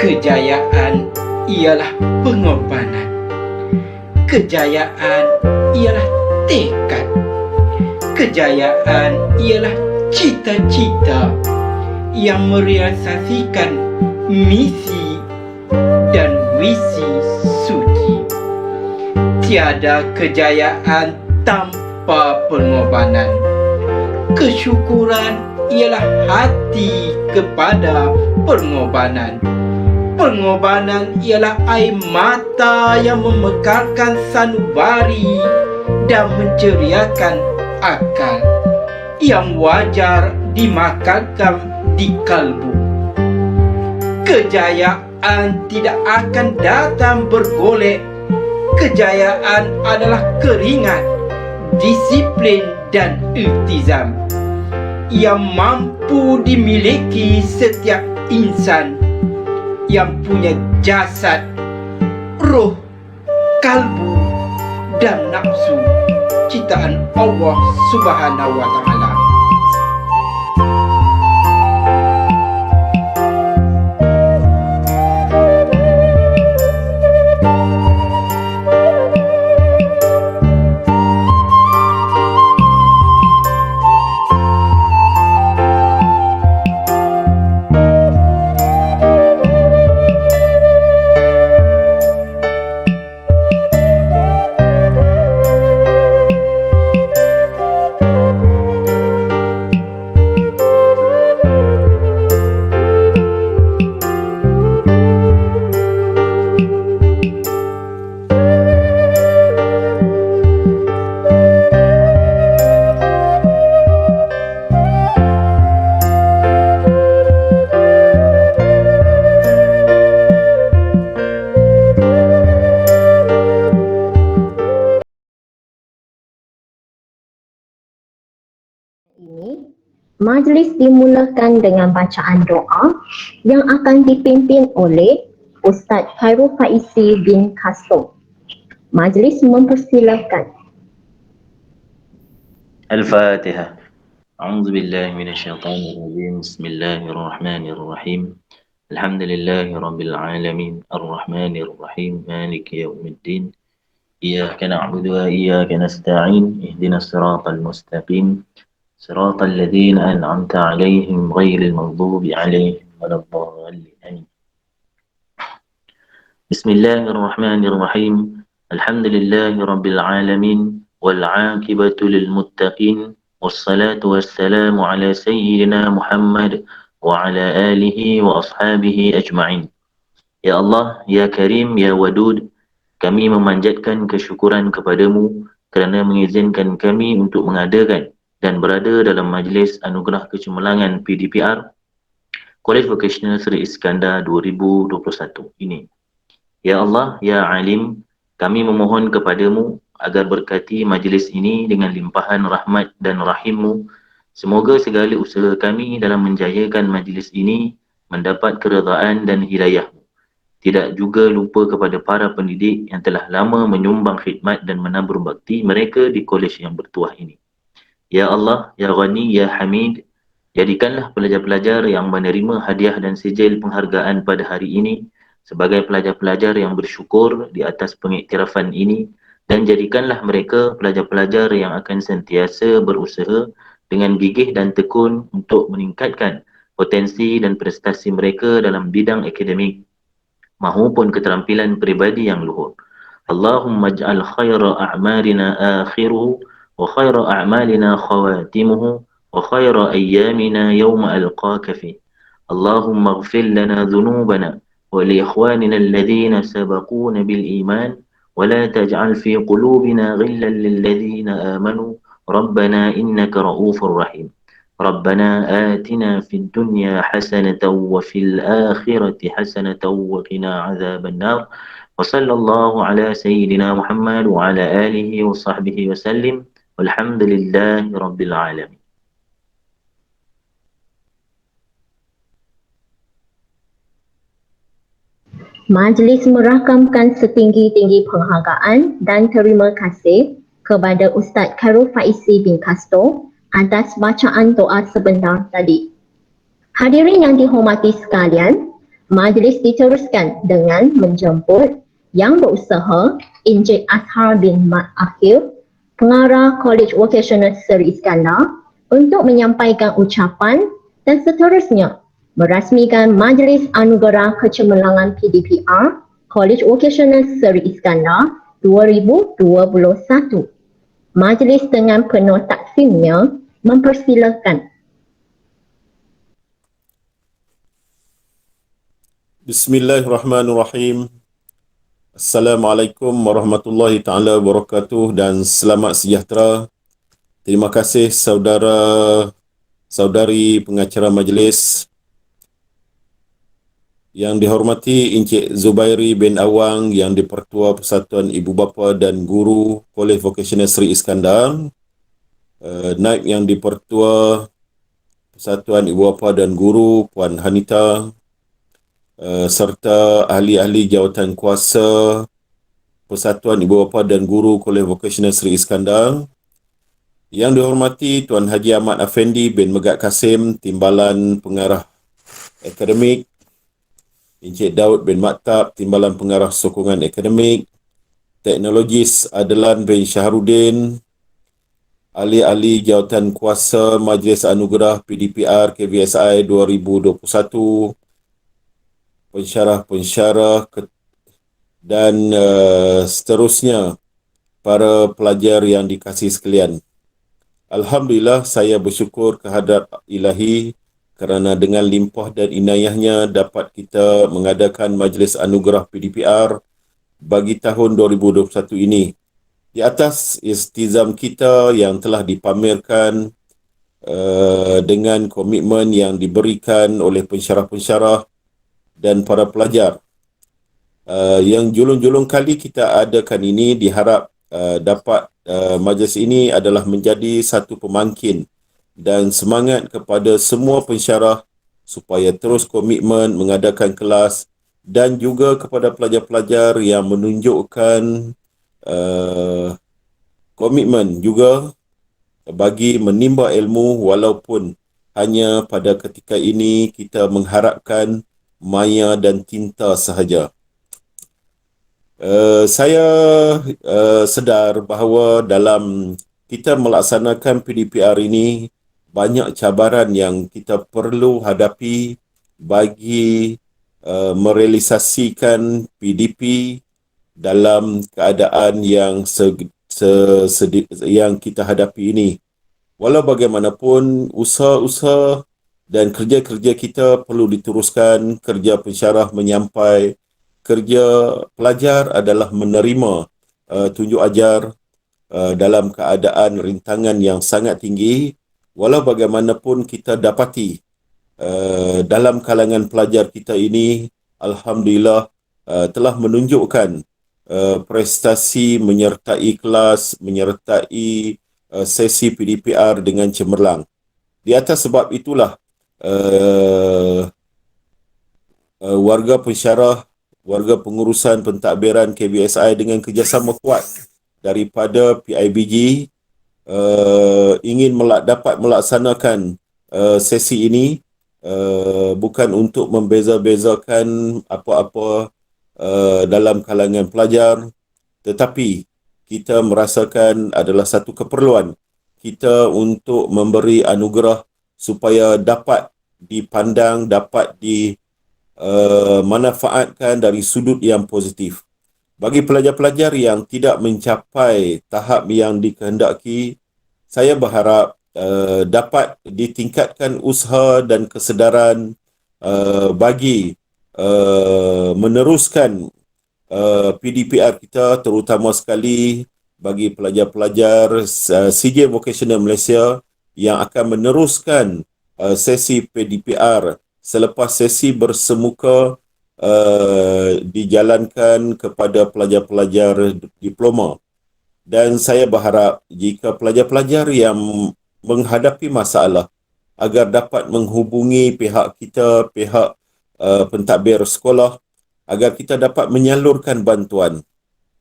Kejayaan ialah pengorbanan. Kejayaan ialah tekad. Kejayaan ialah cita-cita yang merealisasikan misi dan visi suci. Tiada kejayaan tanpa pengorbanan. Kesyukuran ialah hati kepada pengorbanan. Pengorbanan ialah air mata yang memekarkan sanubari dan menceriakan akal, yang wajar dimakamkan di kalbu. Kejayaan tidak akan datang bergolek. Kejayaan adalah keringat, disiplin dan iltizam yang mampu dimiliki setiap insan yang punya jasad, roh, kalbu dan nafsu ciptaan Allah Subhanahu wa Ta'ala. Ini, majlis dimulakan dengan bacaan doa yang akan dipimpin oleh Ustaz Khairul Faizi bin Castro. Majlis mempersilakan. Al-Fatihah. A'udzu billahi minasyaitonir rajim. Bismillahirrahmanirrahim. Alhamdulillahirabbil alamin. Arrahmanir rahim. Maliki yaumiddin. Iyyaka na'budu wa iyyaka nasta'in. Ihdinas siratal mustaqim. Siratal ladzina an'amta 'alaihim ghairil maghdubi 'alaihim waladdallin. Amin. Bismillahirrahmanirrahim. Alhamdulillahirabbil alamin. Wal 'aqibatu lil muttaqin. Wassalatu wassalamu ala sayyidina Muhammad wa ala alihi wa ashabihi ajma'in. Ya Allah, Ya Karim, Ya Wadud, kami memanjatkan kesyukuran kepadamu kerana mengizinkan kami untuk mengadakan dan berada dalam majlis anugerah kecemerlangan PDPR College Vocational Seri Iskandar 2021 ini. Ya Allah, Ya Alim, kami memohon kepadamu agar berkati majlis ini dengan limpahan rahmat dan rahimmu. Semoga segala usaha kami dalam menjayakan majlis ini mendapat keredaan dan hidayahmu. Tidak juga lupa kepada para pendidik yang telah lama menyumbang khidmat dan menabur bakti mereka di kolej yang bertuah ini. Ya Allah, Ya Ghani, Ya Hamid, jadikanlah pelajar-pelajar yang menerima hadiah dan sijil penghargaan pada hari ini sebagai pelajar-pelajar yang bersyukur di atas pengiktirafan ini, dan jadikanlah mereka pelajar-pelajar yang akan sentiasa berusaha dengan gigih dan tekun untuk meningkatkan potensi dan prestasi mereka dalam bidang akademik maupun keterampilan peribadi yang luhur. Allahumma ij'al khaira a'malina akhiruhu wa khaira a'malina khawatimuhu wa khaira ayyamina yawma alqaka fi. Allahumma ighfir lana dhunubana wa li ikhwanina alladhina sabaquna bil iman wa la taj'al fi qulubina ghillan lil ladzina amanu rabbana innaka ra'ufur rahim. ربنا آتنا في الدنيا حسنة وفي الآخرة حسنة وقنا عذاب النار وصلى الله على سيدنا محمد وعلى آله وصحبه وسلم والحمد لله رب العالمين. Majlis merakamkan setinggi-tinggi penghargaan dan terima kasih kepada Ustaz Khairul Faizi bin Castro atas bacaan doa sebentar tadi. Hadirin yang dihormati sekalian, Majlis diteruskan dengan menjemput Yang Berusaha Encik Azhar bin Mat Akhil, Pengarah College Vocational Seri Iskandar, untuk menyampaikan ucapan dan seterusnya merasmikan Majlis Anugerah Kecemerlangan PDPR College Vocational Seri Iskandar 2021. Majlis dengan penuh taksimnya mempersilakan. Bismillahirrahmanirrahim. Assalamualaikum warahmatullahi taala wabarakatuh dan selamat sejahtera. Terima kasih saudari pengacara majlis. Yang dihormati Encik Zubairi bin Awang yang di-Pertua Persatuan Ibu Bapa dan Guru Kolej Vocational Seri Iskandar, Naib yang di-Pertua Persatuan Ibu Bapa dan Guru Puan Hanita, serta ahli-ahli jawatan kuasa Persatuan Ibu Bapa dan Guru Kolej Vocational Seri Iskandar. Yang dihormati Tuan Haji Ahmad Afendi bin Megat Kasim, Timbalan Pengarah Akademik, Encik Daud bin Maktab, Timbalan Pengarah Sokongan Akademik, Teknologis Adlan bin Syahrudin, ahli-ahli jawatan kuasa Majlis Anugerah PDPR KVSI 2021, pensyarah-pensyarah dan seterusnya, para pelajar yang dikasihi sekalian. Alhamdulillah, saya bersyukur kehadrat Ilahi kerana dengan limpah dan inayahnya dapat kita mengadakan Majlis Anugerah PDPR bagi tahun 2021 ini. Di atas istizam kita yang telah dipamerkan dengan komitmen yang diberikan oleh pensyarah-pensyarah dan para pelajar. Yang julung-julung kali kita adakan ini diharap dapat majlis ini adalah menjadi satu pemangkin dan semangat kepada semua pensyarah supaya terus komitmen mengadakan kelas, dan juga kepada pelajar-pelajar yang menunjukkan komitmen juga bagi menimba ilmu walaupun hanya pada ketika ini kita mengharapkan maya dan tinta sahaja. Saya sedar bahawa dalam kita melaksanakan PDPR ini banyak cabaran yang kita perlu hadapi bagi merealisasikan PDP dalam keadaan yang yang kita hadapi ini. Walau bagaimanapun, usaha-usaha dan kerja-kerja kita perlu diteruskan. Kerja pensyarah menyampai, kerja pelajar adalah menerima tunjuk ajar dalam keadaan rintangan yang sangat tinggi. Walau bagaimanapun kita dapati dalam kalangan pelajar kita ini, alhamdulillah telah menunjukkan prestasi menyertai kelas, menyertai sesi PDPR dengan cemerlang. Di atas sebab itulah warga pensyarah, warga pengurusan pentadbiran KVSI dengan kerjasama kuat daripada PIBG ingin dapat melaksanakan sesi ini, bukan untuk membeza-bezakan apa-apa dalam kalangan pelajar, tetapi kita merasakan adalah satu keperluan kita untuk memberi anugerah supaya dapat dipandang, dapat dimanfaatkan dari sudut yang positif. Bagi pelajar-pelajar yang tidak mencapai tahap yang dikehendaki, saya berharap dapat ditingkatkan usaha dan kesedaran bagi meneruskan PDPR kita, terutama sekali bagi pelajar-pelajar CJ Vocational Malaysia yang akan meneruskan sesi PDPR selepas sesi bersemuka dijalankan kepada pelajar-pelajar diploma. Dan saya berharap jika pelajar-pelajar yang menghadapi masalah agar dapat menghubungi pihak kita, pihak pentadbir sekolah, agar kita dapat menyalurkan bantuan.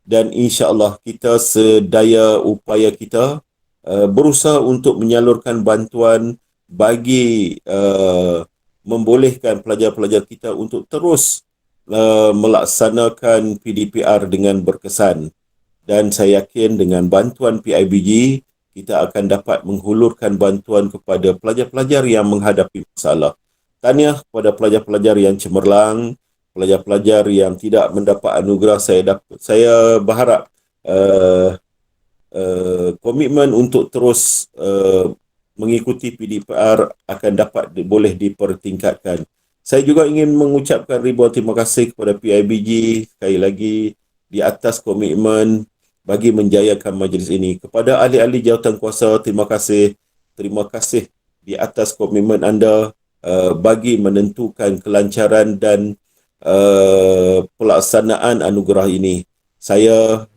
Dan insya-Allah kita sedaya upaya kita berusaha untuk menyalurkan bantuan bagi membolehkan pelajar-pelajar kita untuk terus melaksanakan PDPR dengan berkesan. Dan saya yakin dengan bantuan PIBG, kita akan dapat menghulurkan bantuan kepada pelajar-pelajar yang menghadapi masalah. Tahniah kepada pelajar-pelajar yang cemerlang, pelajar-pelajar yang tidak mendapat anugerah. Saya berharap komitmen untuk terus mengikuti PDPR akan dapat boleh dipertingkatkan. Saya juga ingin mengucapkan ribuan terima kasih kepada PIBG sekali lagi di atas komitmen bagi menjayakan majlis ini. Kepada ahli-ahli jawatankuasa, terima kasih. Terima kasih di atas komitmen anda bagi menentukan kelancaran dan pelaksanaan anugerah ini. Saya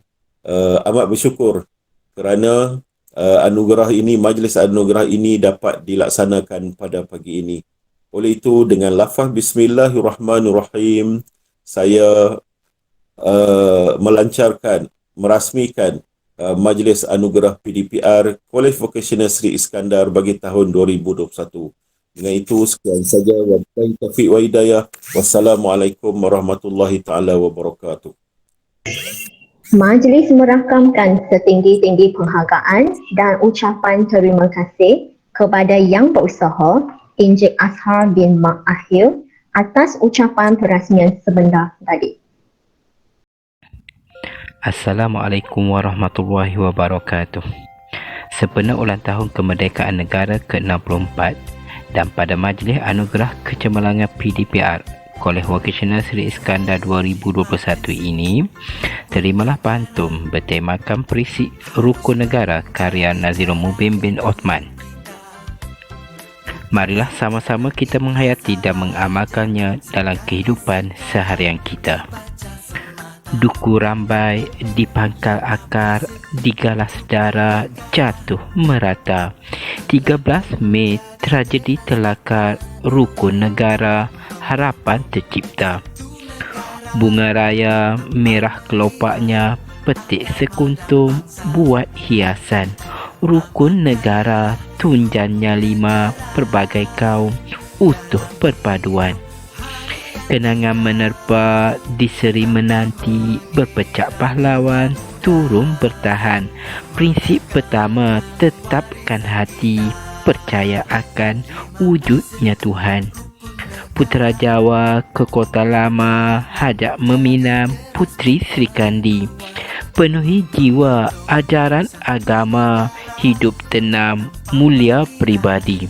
amat bersyukur kerana majlis anugerah ini dapat dilaksanakan pada pagi ini. Oleh itu, dengan lafaz Bismillahirrahmanirrahim, saya merasmikan majlis anugerah PDPR Kolej Vocasional Seri Iskandar bagi tahun 2021. Dengan itu, sekian saja. Wabillahi taufiq wa hidayah. Wassalamualaikum warahmatullahi taala wabarakatuh. Majlis merakamkan setinggi-tinggi penghargaan dan ucapan terima kasih kepada Yang Berusaha Encik Azhar bin Mak Akhil atas ucapan perasmian sebentar tadi. Assalamualaikum warahmatullahi wabarakatuh. Sempena ulang tahun kemerdekaan negara ke-64 dan pada Majlis Anugerah Kecemerlangan PDPR Kolej Vocasional Seri Iskandar 2021 ini, terimalah pantun bertemakan Perisik Rukun Negara karya Nazirul Mubin bin Othman. Marilah sama-sama kita menghayati dan mengamalkannya dalam kehidupan seharian kita. Duku rambai, dipangkal akar, digalas darah, jatuh merata. 13 Mei, tragedi telakar, rukun negara, harapan tercipta. Bunga raya, merah kelopaknya, petik sekuntum, buat hiasan. Rukun negara, tunjannya 5, berbagai kaum, utuh perpaduan. Kenangan menerpa, diseri menanti, berpecah pahlawan, turun bertahan. Prinsip pertama, tetapkan hati, percaya akan wujudnya Tuhan. Putera Jawa ke Kota Lama, hajak meminam Putri Sri Kandi. Penuhi jiwa ajaran agama, hidup tenang, mulia pribadi.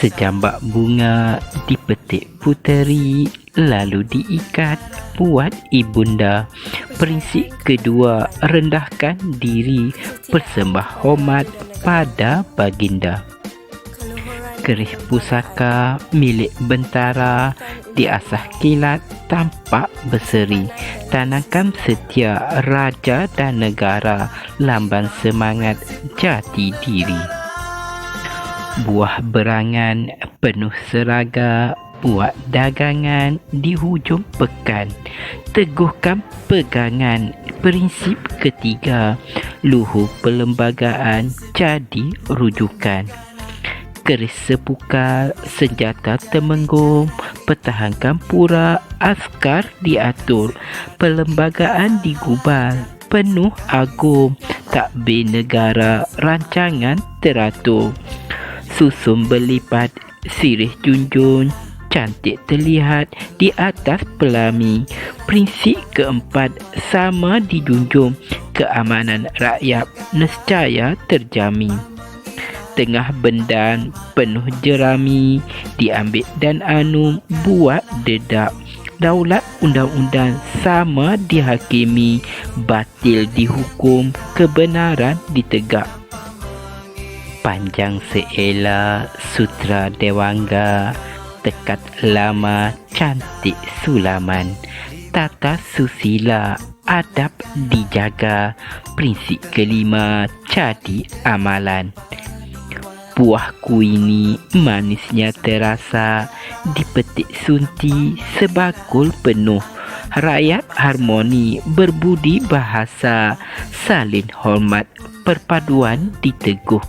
Sejambak bunga dipetik puteri, lalu diikat buat ibunda. Prinsip kedua, rendahkan diri, persembah hormat pada baginda. Keris pusaka milik bentara, diasah kilat tampak berseri. Tanamkan setia raja dan negara, lambang semangat jati diri. Buah berangan penuh seraga, buat dagangan di hujung pekan. Teguhkan pegangan prinsip ketiga, luhur perlembagaan jadi rujukan. Keris sepukal, senjata temenggung, pertahankan pura, askar diatur, perlembagaan digubal, penuh agung, takbir negara, rancangan teratur. Susun berlipat, sirih junjun, cantik terlihat di atas pelami. Prinsip keempat sama dijunjung, keamanan rakyat nescaya terjamin. Tengah bendan penuh jerami, diambil dan anum buat dedak. Daulat undang-undang sama dihakimi, batil dihukum, kebenaran ditegak. Panjang seela sutra dewangga, tekat lama cantik sulaman. Tata susila adab dijaga, prinsip kelima jadi amalan. Buahku ini manisnya terasa, dipetik sunti sebakul penuh. Rakyat harmoni berbudi bahasa, salin hormat perpaduan diteguh.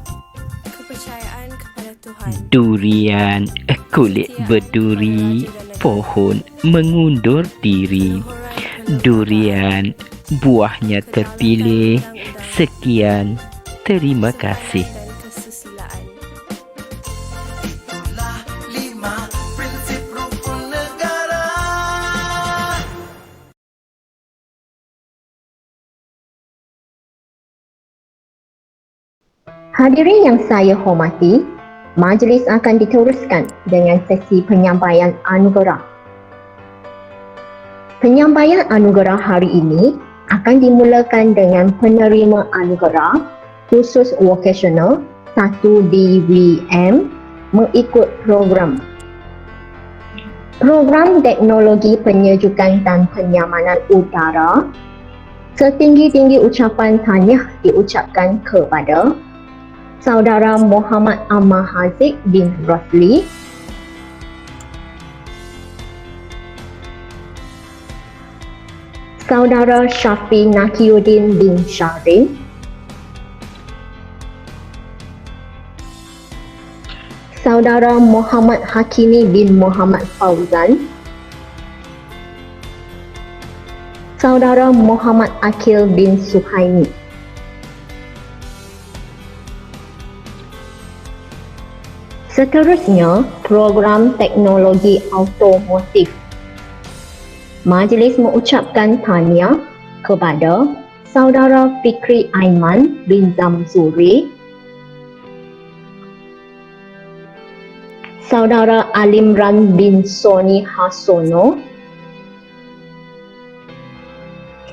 Kepercayaan kepada Tuhan Durian, kulit berduri, pohon mengundur diri. Durian, buahnya terpilih. Sekian, terima kasih. Hadirin yang saya hormati, majlis akan diteruskan dengan sesi penyampaian anugerah. Penyampaian anugerah hari ini akan dimulakan dengan penerima anugerah khusus vokasional 1DVM mengikut program. Program Teknologi Penyejukan dan Penyamanan Udara. Setinggi-tinggi ucapan tahniah diucapkan kepada Saudara Muhammad Ammar Haziq bin Rosli, Saudara Syafi Nakiuddin bin Syahrin, Saudara Muhammad Hakimi bin Muhammad Fauzan, Saudara Muhammad Akil bin Suhaimi. Seterusnya, program teknologi automotif. Majlis mengucapkan tahniah kepada Saudara Fikri Aiman bin Zamzuri, Saudara Alimran bin Soni Hasono,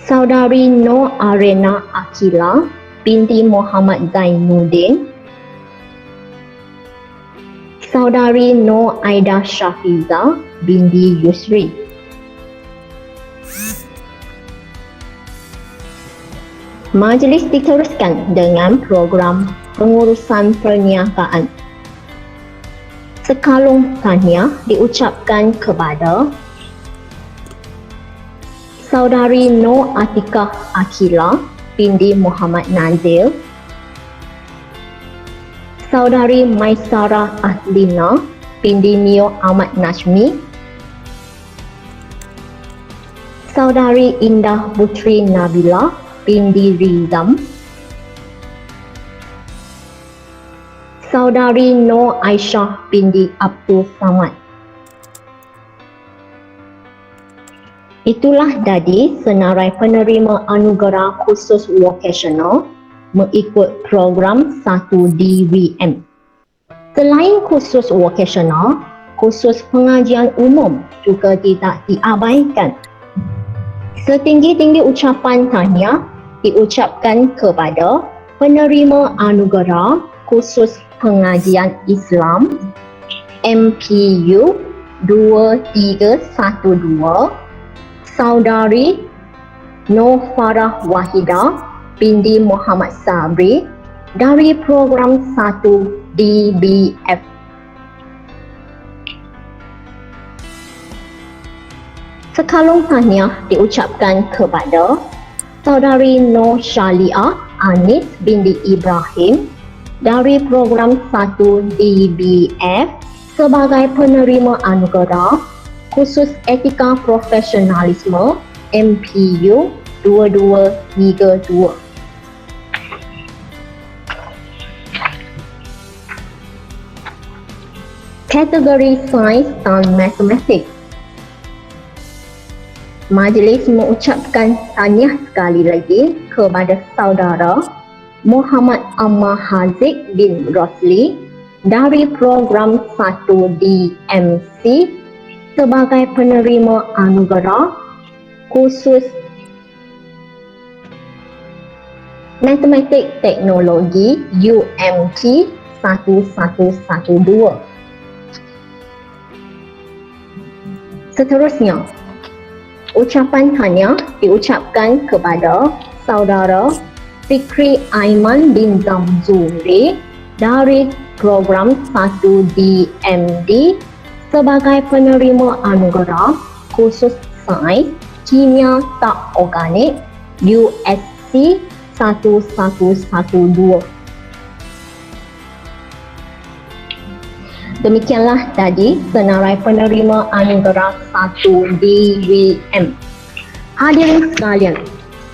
Saudari Nur Arena Akila binti Muhammad Zainuddin, Saudari Nur Aida Syafiza binti Yusri. Majlis diteruskan dengan program pengurusan perniagaan. Sekalung tahniah diucapkan kepada Saudari Nur Atikah Akila binti Muhammad Nazil, Saudari Maisarah Aslina binti Nio Ahmad Najmi, Saudari Indah Putri Nabila binti Rizam, Saudari Nur Aisyah binti Abdul Samad. Itulah tadi senarai penerima anugerah khusus vokasional mengikut program 1DVM. Selain khusus vokasional, khusus pengajian umum juga tidak diabaikan. Setinggi-tinggi ucapan tahniah diucapkan kepada penerima anugerah khusus pengajian Islam MPU 2312, Saudari Nur Farah Wahidah binti Muhammad Sabri dari program 1DBF. Sekalung tahniah diucapkan kepada Saudari Nur Syaliah Anis binti Ibrahim dari program 1DBF sebagai penerima anugerah khusus etika profesionalisme MPU 2232. Kategori Sains dan Matematik. Majlis mengucapkan tahniah sekali lagi kepada Saudara Muhammad Ammar Haziq bin Rosli dari program 1DMC sebagai penerima anugerah khusus Matematik Teknologi UMT 1112. Seterusnya, ucapan tahniah diucapkan kepada Saudara Fikri Aiman bin Zamzuri dari program 1DMD sebagai penerima anugerah khusus Sains Kimia Tak Organik USC 1112. Demikianlah tadi senarai penerima anugerah 1 DVM. Hadirin sekalian,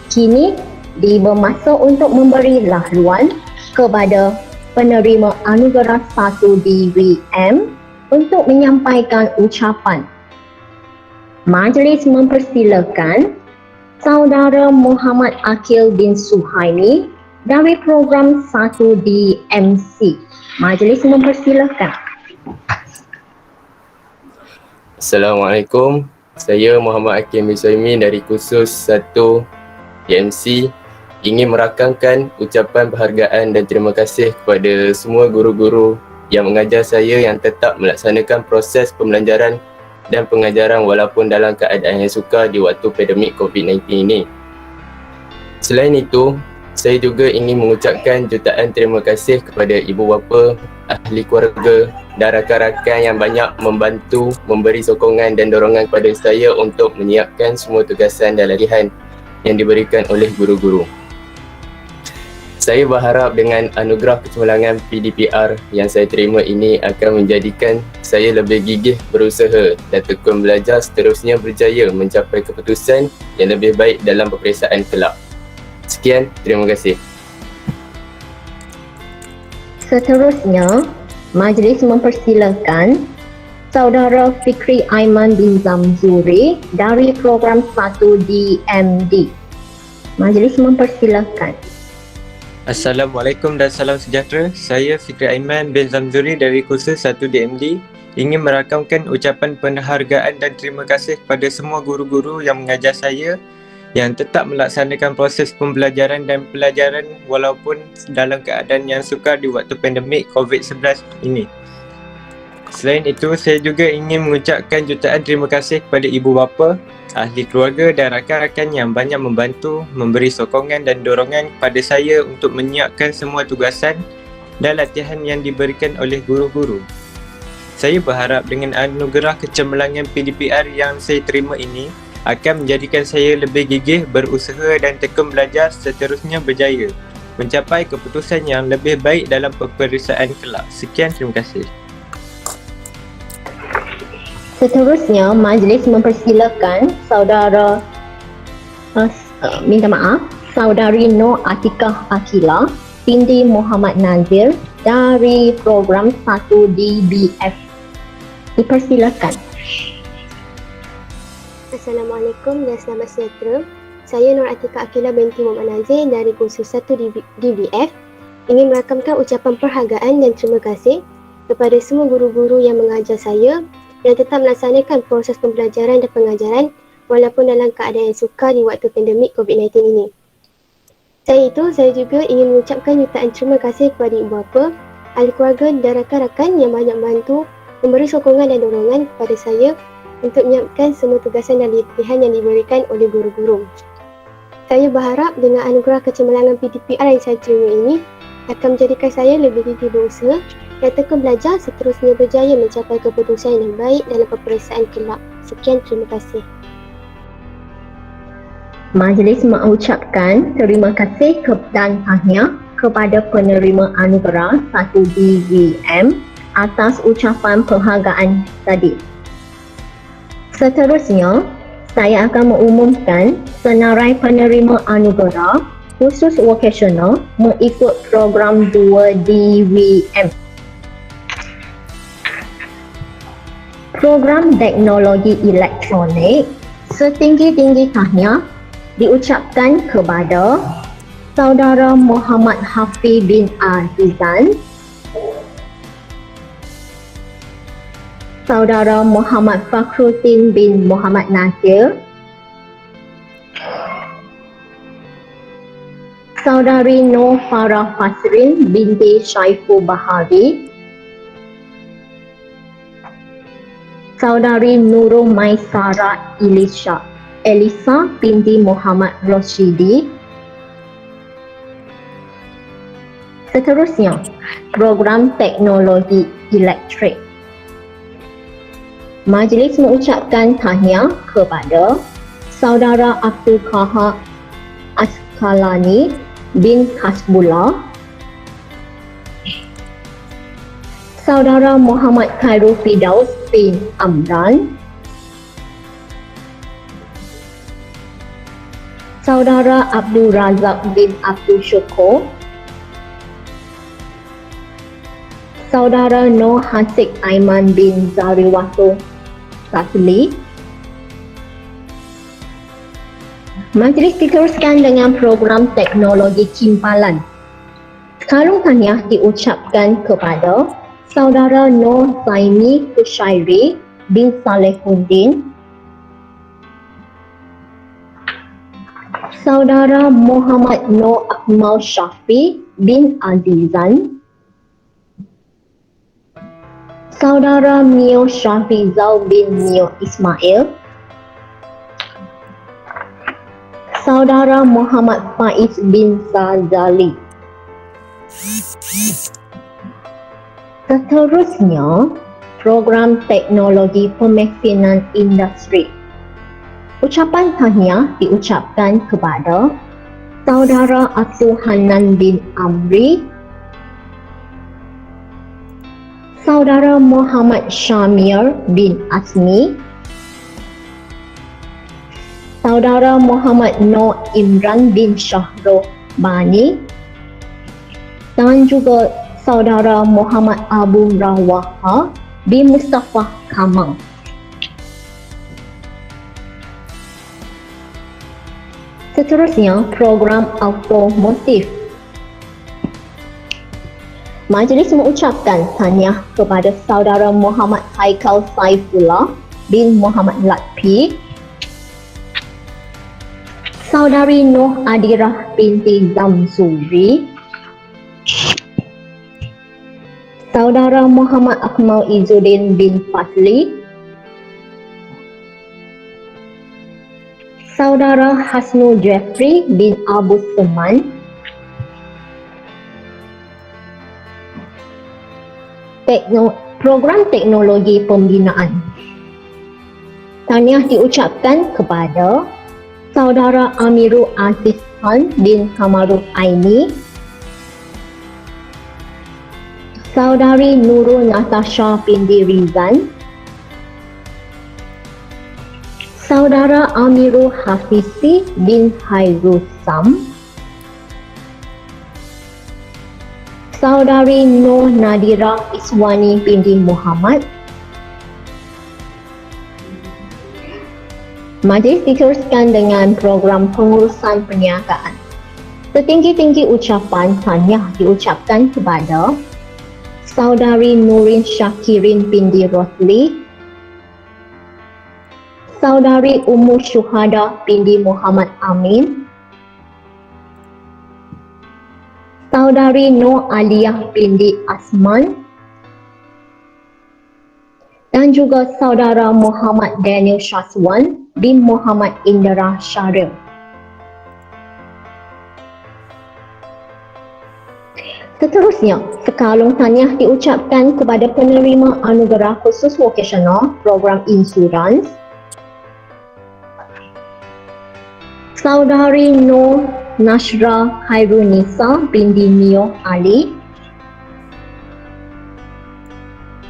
kini tiba masa untuk memberi laluan kepada penerima anugerah 1 DVM untuk menyampaikan ucapan. Majlis mempersilakan Saudara Muhammad Akil bin Suhaimi dari program 1 DMC. Majlis mempersilakan. Assalamualaikum. Saya Muhammad Akil bin Suhaimi dari kursus 1 DMC ingin merakamkan ucapan penghargaan dan terima kasih kepada semua guru-guru yang mengajar saya yang tetap melaksanakan proses pembelajaran dan pengajaran walaupun dalam keadaan yang sukar di waktu pandemik COVID-19 ini. Selain itu, saya juga ingin mengucapkan jutaan terima kasih kepada ibu bapa, ahli keluarga dan rakan-rakan yang banyak membantu, memberi sokongan dan dorongan kepada saya untuk menyiapkan semua tugasan dan latihan yang diberikan oleh guru-guru. Saya berharap dengan anugerah kecemerlangan PDPR yang saya terima ini akan menjadikan saya lebih gigih berusaha dan tekun belajar seterusnya berjaya mencapai keputusan yang lebih baik dalam peperiksaan kelak. Sekian, terima kasih. Seterusnya, majlis mempersilakan Saudara Fikri Aiman bin Zamzuri dari program 1 DMD. Majlis mempersilakan. Assalamualaikum dan salam sejahtera. Saya Fikri Aiman bin Zamzuri dari kursus 1 DMD ingin merakamkan ucapan penghargaan dan terima kasih kepada semua guru-guru yang mengajar saya yang tetap melaksanakan proses pembelajaran dan pelajaran walaupun dalam keadaan yang sukar di waktu pandemik COVID-19 ini. Selain itu, saya juga ingin mengucapkan jutaan terima kasih kepada ibu bapa, ahli keluarga dan rakan-rakan yang banyak membantu, memberi sokongan dan dorongan kepada saya untuk menyiapkan semua tugasan dan latihan yang diberikan oleh guru-guru. Saya berharap dengan anugerah kecemerlangan PDPR yang saya terima ini akan menjadikan saya lebih gigih, berusaha dan tekun belajar seterusnya berjaya mencapai keputusan yang lebih baik dalam peperiksaan kelak. Sekian, terima kasih. Seterusnya, majlis mempersilakan Saudara Saudari Nur Atikah Akila binti Muhammad Nazir dari program 1 DBF. Dipersilakan. Assalamualaikum dan selamat sejahtera. Saya Nur Atikah Akila binti Muhammad Nazir dari kursus 1 DBF ingin merakamkan ucapan perhargaan dan terima kasih kepada semua guru-guru yang mengajar saya yang tetap melaksanakan proses pembelajaran dan pengajaran walaupun dalam keadaan yang sukar di waktu pandemik COVID-19 ini. Saya juga ingin mengucapkan jutaan terima kasih kepada ibu bapa, ahli keluarga dan rakan-rakan yang banyak membantu, memberi sokongan dan dorongan kepada saya untuk menyiapkan semua tugasan dan latihan yang diberikan oleh guru-guru. Saya berharap dengan anugerah kecemerlangan PDPR yang saya terima ini akan menjadikan saya lebih gigih berusaha dan tekun belajar seterusnya berjaya mencapai keputusan yang baik dalam peperiksaan kelak. Sekian, terima kasih. Majlis mengucapkan terima kasih dan tahniah kepada penerima anugerah 1 DVM atas ucapan penghargaan tadi. Seterusnya, saya akan mengumumkan senarai penerima anugerah khusus vokasional mengikut program 2 DVM. Program Teknologi Elektronik, setinggi-tinggi tahniah diucapkan kepada Saudara Muhammad Hafiz bin Azizan, Saudara Muhammad Fakhruddin bin Muhammad Nasir, Saudari Nur Farah Fasrin binti Syaiful Bahari, Saudari Nurul Maisara Elisa binti Muhammad Roshidi. Seterusnya, program teknologi elektrik. Majlis mengucapkan tahniah kepada Saudara Abdul Kahar Askalani bin Hasbullah, Saudara Muhammad Khairul Firdaus bin Amran, Saudara Abdul Razak bin Abdul Syukur, Saudara Nur Hasik Aiman bin Zariwato Satli. Majlis diteruskan dengan program teknologi kimpalan. Sekarang tahniah diucapkan kepada Saudara Nur Zaini Kushairi bin Salehuddin, Saudara Muhammad Nur Akmal Syafi bin Azizan, Saudara Mio Syafizal bin Mio Ismail, Saudara Muhammad Faiz bin Zazali. Seterusnya, program teknologi pemesinan industri. Ucapan tahniah diucapkan kepada Saudara Abdul Hanan bin Amri, Saudara Muhammad Syamir bin Asmi, Saudara Muhammad Nur Imran bin Syahrul Bani, dan juga Saudara Muhammad Abu Rawaha bin Mustafa Kamal. Seterusnya, program automotif. Majlis mengucapkan tahniah kepada Saudara Muhammad Haikal Saifullah bin Muhammad Latfi, Saudari Noh Adirah binti Zamzuri, Saudara Muhammad Akmal Izzuddin bin Fazli, Saudara Hasnul Jeffrey bin Abu Seman, program teknologi pembinaan. Tahniah diucapkan kepada Saudara Amirul Aziz Khan bin Kamarul Aini, Saudari Nurul Natasha binti Rizan, Saudara Amirul Hafizi bin Hairul Sam, Saudari Nur Nadira Iswani binti Muhammad. Majlis diteruskan dengan program pengurusan perniagaan. Setinggi-tinggi ucapan tahniah diucapkan kepada Saudari Nurin Syakirin binti Rosli, Saudari Ummu Syuhada binti Muhammad Amin, Saudari Nur Aliyah binti Asman, dan juga Saudara Muhammad Daniel Syazwan bin Muhammad Indra Syaril. Seterusnya, sekalung tahniah diucapkan kepada penerima anugerah khusus vokasional program insurans Saudari Nur Nashra Khairunisa binti Mio Ali,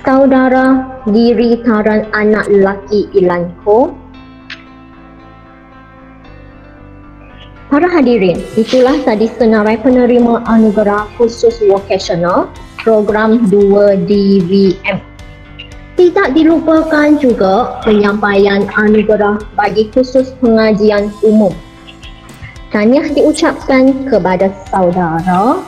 Saudara Giri Taran anak lelaki Ilanko. Para hadirin, itulah tadi senarai penerima anugerah khusus vokasional program 2 DVM. Tidak dilupakan juga penyampaian anugerah bagi khusus pengajian umum. Tahniah diucapkan kepada Saudara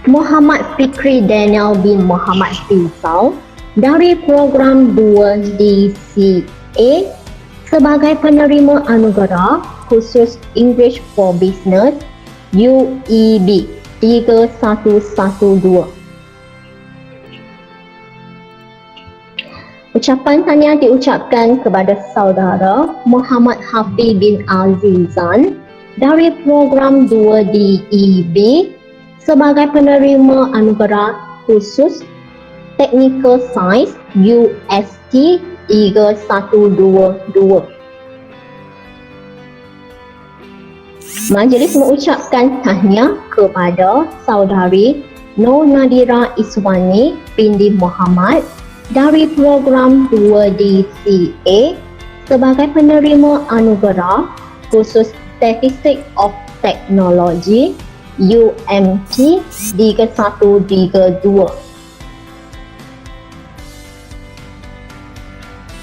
Muhammad Fikri Daniel bin Muhammad Faisal dari program 2 DCA sebagai penerima anugerah khusus English for Business UEB 3112. Ucapan tahniah diucapkan kepada Saudara Muhammad Hafiz bin Azizan dari program 2 DEB sebagai penerima anugerah khusus Technical Science UST 3122. Majlis mengucapkan tahniah kepada Saudari Nur Nadira Iswani binti Muhammad dari program 2DCA sebagai penerima anugerah khusus Statistik of Technology UMT 3132.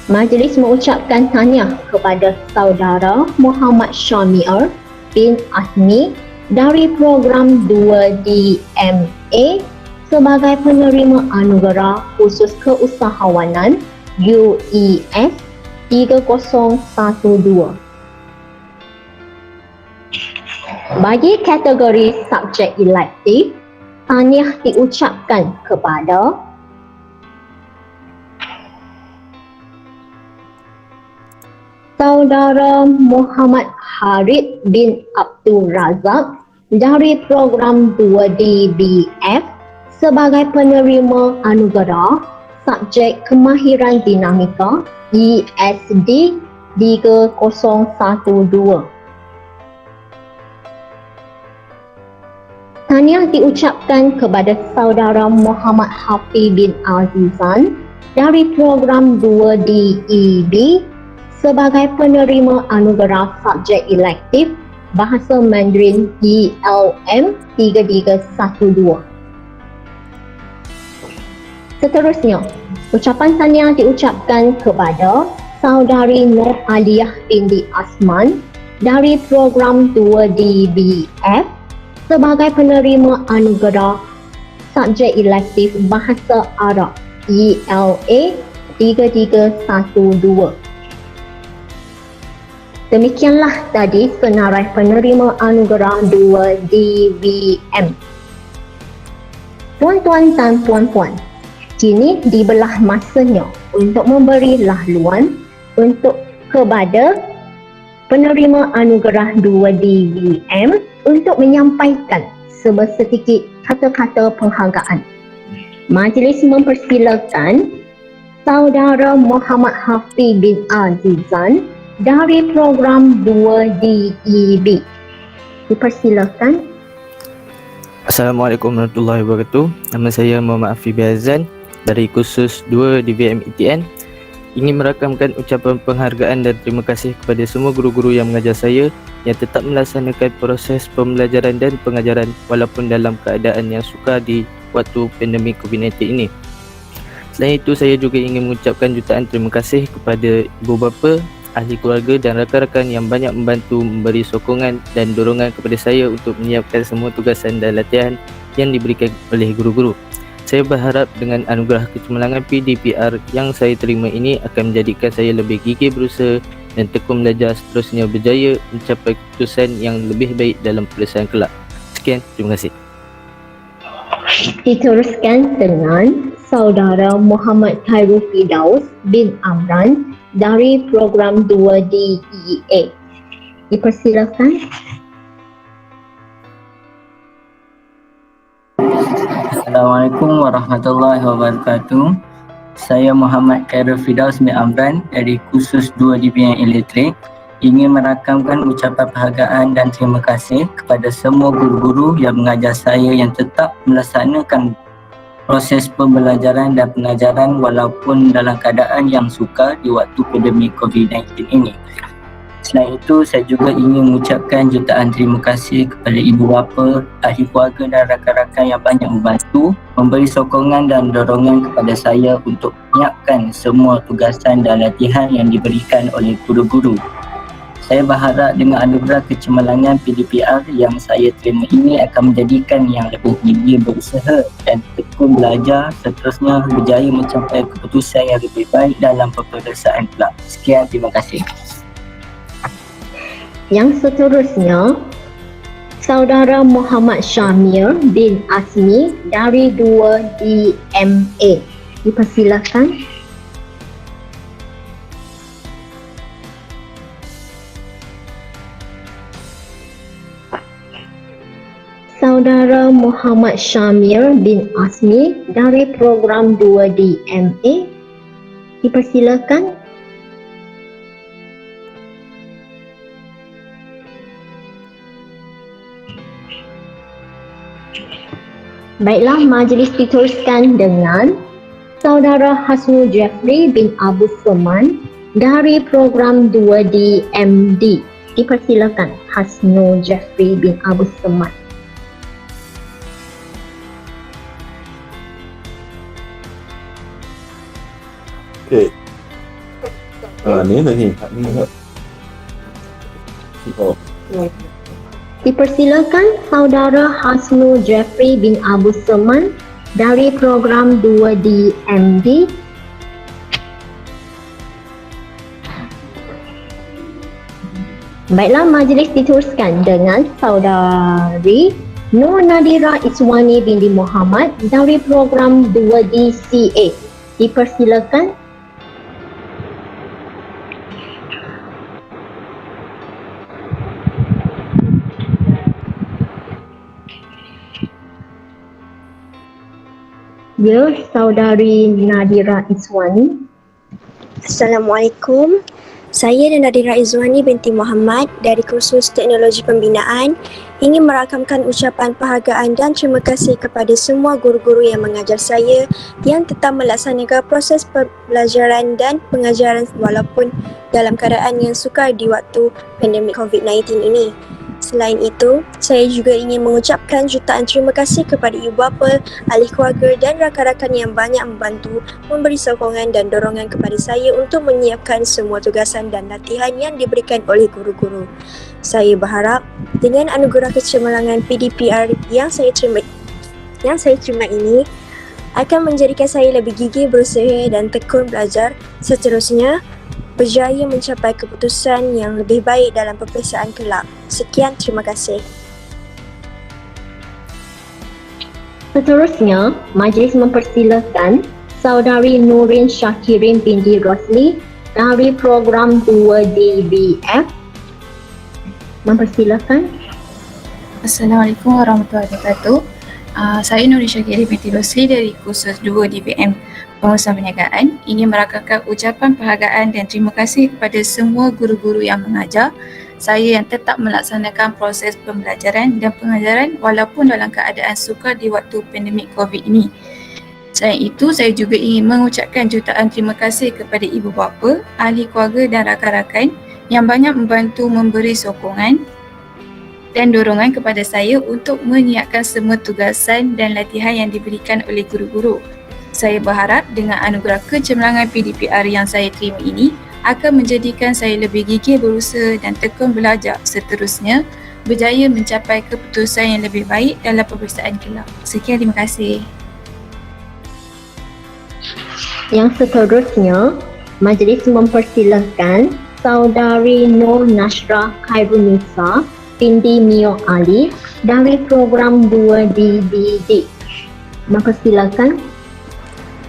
Majlis mengucapkan tahniah kepada saudara Muhammad Syamir bin Azmi dari program 2DMA sebagai penerima anugerah khusus keusahawanan UES 3012. Bagi kategori subjek elektif, tahniah diucapkan kepada Saudara Muhammad Harid bin Abdul Razak dari program 2DBF sebagai penerima anugerah subjek kemahiran dinamika ESD 3012. Tahniah diucapkan kepada saudara Muhammad Hafiz bin Azizan dari program 2DEB sebagai penerima anugerah subjek elektif Bahasa Mandarin ELM 3312. Seterusnya, ucapan tahniah diucapkan kepada saudari Nur Aliyah binti Asman dari program 2DBF sebagai penerima anugerah subjek elektif Bahasa Arab ELA 3312. Demikianlah tadi senarai penerima anugerah 2DBM. Tuan-tuan dan puan-puan, kini dibelah masanya untuk memberi laluan untuk kepada penerima anugerah 2DBM untuk menyampaikan sedikit kata-kata penghargaan. Majlis mempersilakan saudara Muhammad Hafiz bin Azizan dari program 2DEB. Dipersilakan. Assalamualaikum warahmatullahi wabarakatuh. Nama saya Muhammad Hafiz bin Azizan dari kursus 2 DBM ETN. Ingin merakamkan ucapan penghargaan dan terima kasih kepada semua guru-guru yang mengajar saya yang tetap melaksanakan proses pembelajaran dan pengajaran walaupun dalam keadaan yang sukar di waktu pandemik COVID-19 ini. Selain itu, saya juga ingin mengucapkan jutaan terima kasih kepada ibu bapa, ahli keluarga dan rakan-rakan yang banyak membantu memberi sokongan dan dorongan kepada saya untuk menyiapkan semua tugasan dan latihan yang diberikan oleh guru-guru. Saya berharap dengan anugerah kecemerlangan PDPR yang saya terima ini akan menjadikan saya lebih gigih berusaha dan tekun belajar seterusnya berjaya mencapai keputusan yang lebih baik dalam peperiksaan kelak. Sekian, terima kasih. Diteruskan dengan saudara Muhammad Khairul Firdaus bin Amran dari program 2DEA. Dipersilakan. Assalamualaikum warahmatullahi wabarakatuh. Saya Muhammad Khairul Firdaus bin Amran dari kursus 2 di bidang elektrik. Ingin merakamkan ucapan penghargaan dan terima kasih kepada semua guru-guru yang mengajar saya yang tetap melaksanakan proses pembelajaran dan pengajaran walaupun dalam keadaan yang sukar di waktu pandemik COVID-19 ini. Selain itu, saya juga ingin mengucapkan jutaan terima kasih kepada ibu bapa, ahli keluarga dan rakan-rakan yang banyak membantu, memberi sokongan dan dorongan kepada saya untuk menyiapkan semua tugasan dan latihan yang diberikan oleh guru-guru. Saya berharap dengan anugerah kecemerlangan PDPR yang saya terima ini akan menjadikan yang lebih gigih berusaha dan tekun belajar seterusnya berjaya mencapai keputusan yang lebih baik dalam peperiksaan kelak. Sekian, terima kasih. Yang seterusnya, saudara Muhammad Syamir bin Azmi dari 2DMA. Dipersilakan. Saudara Muhammad Syamir bin Azmi dari program 2DMA. Dipersilakan. Baiklah, majlis diteruskan dengan Saudara Hasnu Jeffrey bin Abu Suman dari program 2D MD. Dipersilakan Hasnu Jeffrey bin Abu Suman. Okey. Ni. Oh. Dipersilakan Saudara Hasnu Jeffrey bin Abu Suman dari program 2D MD. Baiklah, majlis diteruskan dengan Saudari Nur Nadira Iswani binti Muhammad dari program 2D CA. Dipersilakan. Ya, Saudari Nadira Iswani. Assalamualaikum. Saya Nadira Izwani binti Muhammad dari kursus Teknologi Pembinaan ingin merakamkan ucapan penghargaan dan terima kasih kepada semua guru-guru yang mengajar saya yang tetap melaksanakan proses pembelajaran dan pengajaran walaupun dalam keadaan yang sukar di waktu pandemik COVID-19 ini. Selain itu, saya juga ingin mengucapkan jutaan terima kasih kepada ibu bapa, ahli keluarga dan rakan-rakan yang banyak membantu, memberi sokongan dan dorongan kepada saya untuk menyiapkan semua tugasan dan latihan yang diberikan oleh guru-guru. Saya berharap dengan anugerah kecemerlangan PDPR yang saya terima ini akan menjadikan saya lebih gigih berusaha dan tekun belajar, seterusnya berjaya mencapai keputusan yang lebih baik dalam peperiksaan kelak. Sekian, terima kasih. Seterusnya, majlis mempersilakan Saudari Nurin Syakirin binti Rosli dari program 2DBF. Mempersilakan. Assalamualaikum warahmatullahi wabarakatuh. Saya Nurin Syakirin binti Rosli dari kursus 2 DBM Pengurusan Perniagaan ingin merakamkan ucapan penghargaan dan terima kasih kepada semua guru-guru yang mengajar saya yang tetap melaksanakan proses pembelajaran dan pengajaran walaupun dalam keadaan sukar di waktu pandemik COVID ini. Selain itu, saya juga ingin mengucapkan jutaan terima kasih kepada ibu bapa, ahli keluarga dan rakan-rakan yang banyak membantu memberi sokongan dan dorongan kepada saya untuk menyiapkan semua tugasan dan latihan yang diberikan oleh guru-guru. Saya berharap dengan anugerah kecemerlangan PDPR yang saya terima ini akan menjadikan saya lebih gigih berusaha dan tekun belajar, seterusnya berjaya mencapai keputusan yang lebih baik dalam peperiksaan kelak. Sekian, terima kasih. Yang seterusnya, majlis mempersilakan Saudari Nur Nasrah Khairunisa binti Mio Ali dari program 2DBD. Mempersilakan.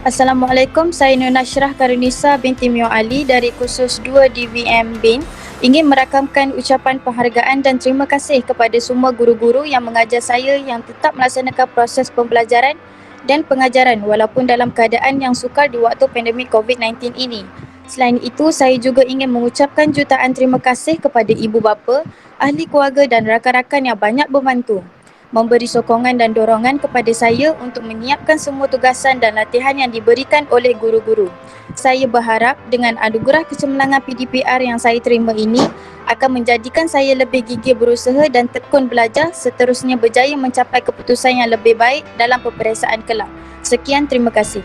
Assalamualaikum, saya Nur Nasrah Karunisa binti Mio Ali dari kursus 2 DVM BIN ingin merakamkan ucapan penghargaan dan terima kasih kepada semua guru-guru yang mengajar saya yang tetap melaksanakan proses pembelajaran dan pengajaran walaupun dalam keadaan yang sukar di waktu pandemik COVID-19 ini. Selain itu, saya juga ingin mengucapkan jutaan terima kasih kepada ibu bapa, ahli keluarga dan rakan-rakan yang banyak membantu, memberi sokongan dan dorongan kepada saya untuk menyiapkan semua tugasan dan latihan yang diberikan oleh guru-guru. Saya berharap dengan anugerah kecemerlangan PDPR yang saya terima ini akan menjadikan saya lebih gigih berusaha dan tekun belajar, seterusnya berjaya mencapai keputusan yang lebih baik dalam peperiksaan kelak. Sekian, terima kasih.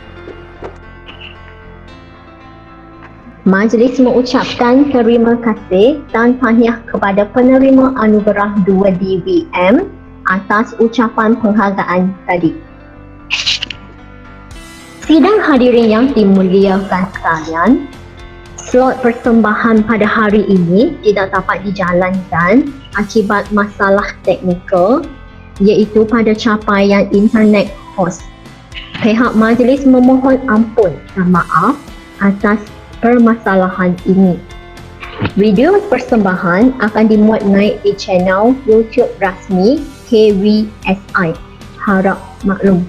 Majlis mengucapkan terima kasih dan tahniah kepada penerima anugerah 2DBM atas ucapan penghargaan tadi. Sidang hadirin yang dimuliakan sekalian, slot persembahan pada hari ini tidak dapat dijalankan akibat masalah teknikal iaitu pada capaian internet host. Pihak majlis memohon ampun dan maaf atas permasalahan ini. Video persembahan akan dimuat naik di channel YouTube rasmi KWSI. Harap maklum.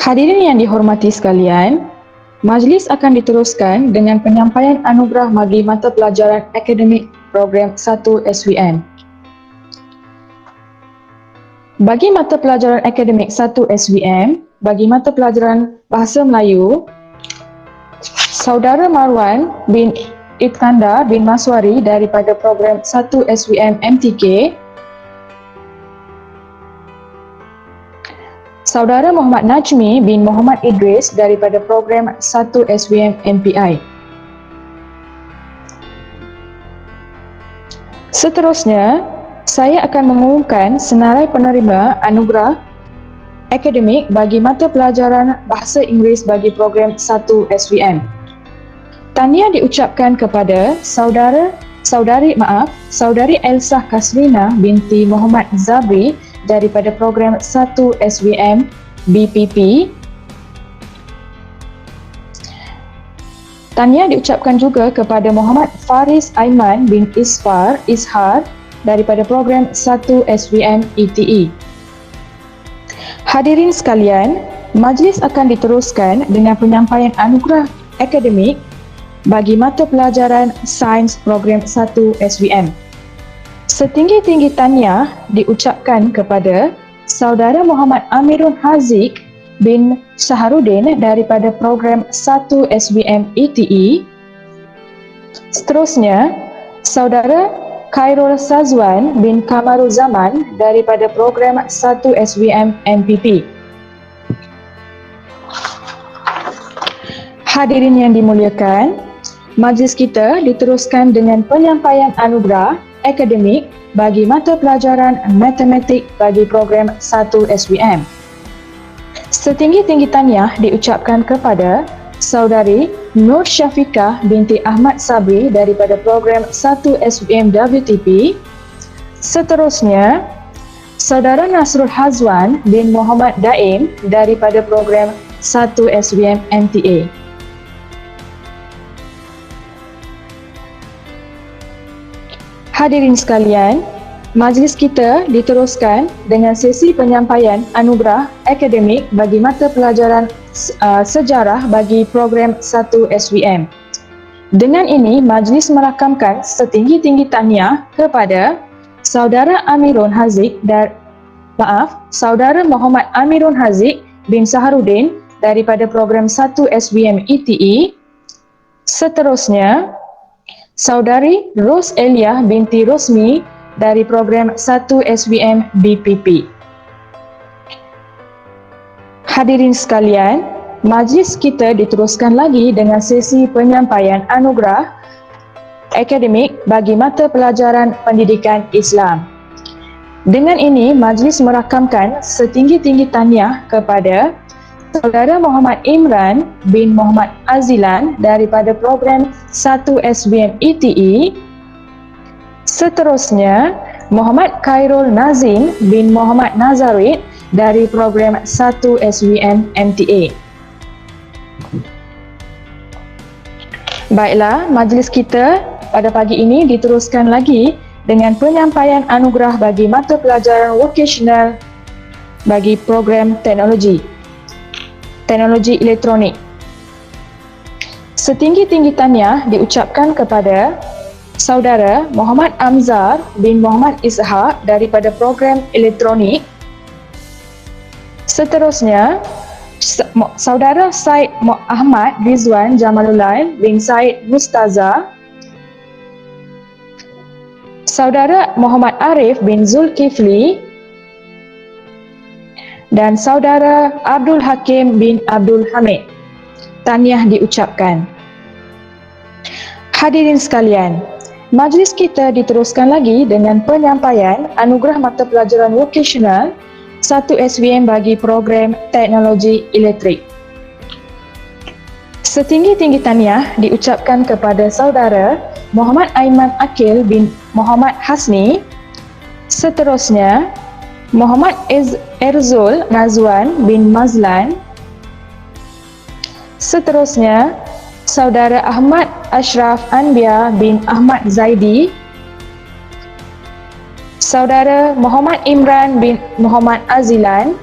Hadirin yang dihormati sekalian, majlis akan diteruskan dengan penyampaian anugerah bagi mata pelajaran akademik program 1 SVM. Bagi mata pelajaran akademik 1 SVM, bagi mata pelajaran Bahasa Melayu, Saudara Marwan bin Iskandar bin Maswari daripada program 1 SVM MTK, Saudara Muhammad Najmi bin Muhammad Idris daripada program 1 SVM MPI. Seterusnya, saya akan mengumumkan senarai penerima anugerah akademik bagi mata pelajaran Bahasa Inggeris bagi program 1 SVM. Tahniah diucapkan kepada Saudari Elsah Kasrina binti Muhammad Zabri daripada program 1 SVM BPP. Tahniah diucapkan juga kepada Muhammad Faris Aiman bin Ishar daripada program 1 SVM ETE. Hadirin sekalian, majlis akan diteruskan dengan penyampaian anugerah akademik bagi mata pelajaran Sains program 1 SVM. Setinggi-tinggi tahniah diucapkan kepada Saudara Muhammad Amirul Haziq bin Syahrudin daripada program 1 SVM ETE. Seterusnya, Saudara Khairul Sazwan bin Kamarul Zaman daripada program 1 SVM MPP. Hadirin yang dimuliakan, majlis kita diteruskan dengan penyampaian anugerah akademik bagi mata pelajaran matematik bagi program 1 SVM. Setinggi-tinggi tahniah diucapkan kepada Saudari Nur Syafiqah binti Ahmad Sabri daripada program 1 SVM WTP. Seterusnya, Saudara Nasrul Hazwan bin Muhammad Daim daripada program 1 SVM MTA. Hadirin sekalian, majlis kita diteruskan dengan sesi penyampaian anugerah akademik bagi mata pelajaran sejarah bagi program 1 SVM. Dengan ini, majlis merakamkan setinggi-tinggi tahniah kepada Saudara Saudara Muhammad Amirul Haziq bin Saharudin daripada program 1 SVM ETE. Seterusnya, Saudari Ros Elia binti Rosmi dari program 1 SVM BPP. Hadirin sekalian, majlis kita diteruskan lagi dengan sesi penyampaian anugerah akademik bagi mata pelajaran pendidikan Islam. Dengan ini, majlis merakamkan setinggi-tinggi tahniah kepada Saudara Muhammad Imran bin Muhammad Azilan daripada program 1 SVM ETE. Seterusnya, Muhammad Khairul Nazim bin Muhammad Nazarid dari program 1 SVM MTA. Baiklah, majlis kita pada pagi ini diteruskan lagi dengan penyampaian anugerah bagi mata pelajaran vocational bagi program teknologi elektronik. Setinggi-tinggi tahniah diucapkan kepada Saudara Muhammad Amzar bin Muhammad Ishaq daripada program elektronik. Seterusnya, Saudara Said Ahmad Rizwan Jamalullah bin Said Mustaza, Saudara Muhammad Arif bin Zulkifli, dan Saudara Abdul Hakim bin Abdul Hamid. Tahniah diucapkan. Hadirin sekalian, majlis kita diteruskan lagi dengan penyampaian anugerah mata pelajaran vocational 1 SVM bagi program teknologi elektrik. Setinggi-tinggi tahniah diucapkan kepada Saudara Muhammad Aiman Akil bin Muhammad Hasni. Seterusnya, Muhammad Erzul Razwan bin Mazlan. Seterusnya, Saudara Ahmad Ashraf Anbia bin Ahmad Zaidi. Saudara Muhammad Imran bin Muhammad Azilan.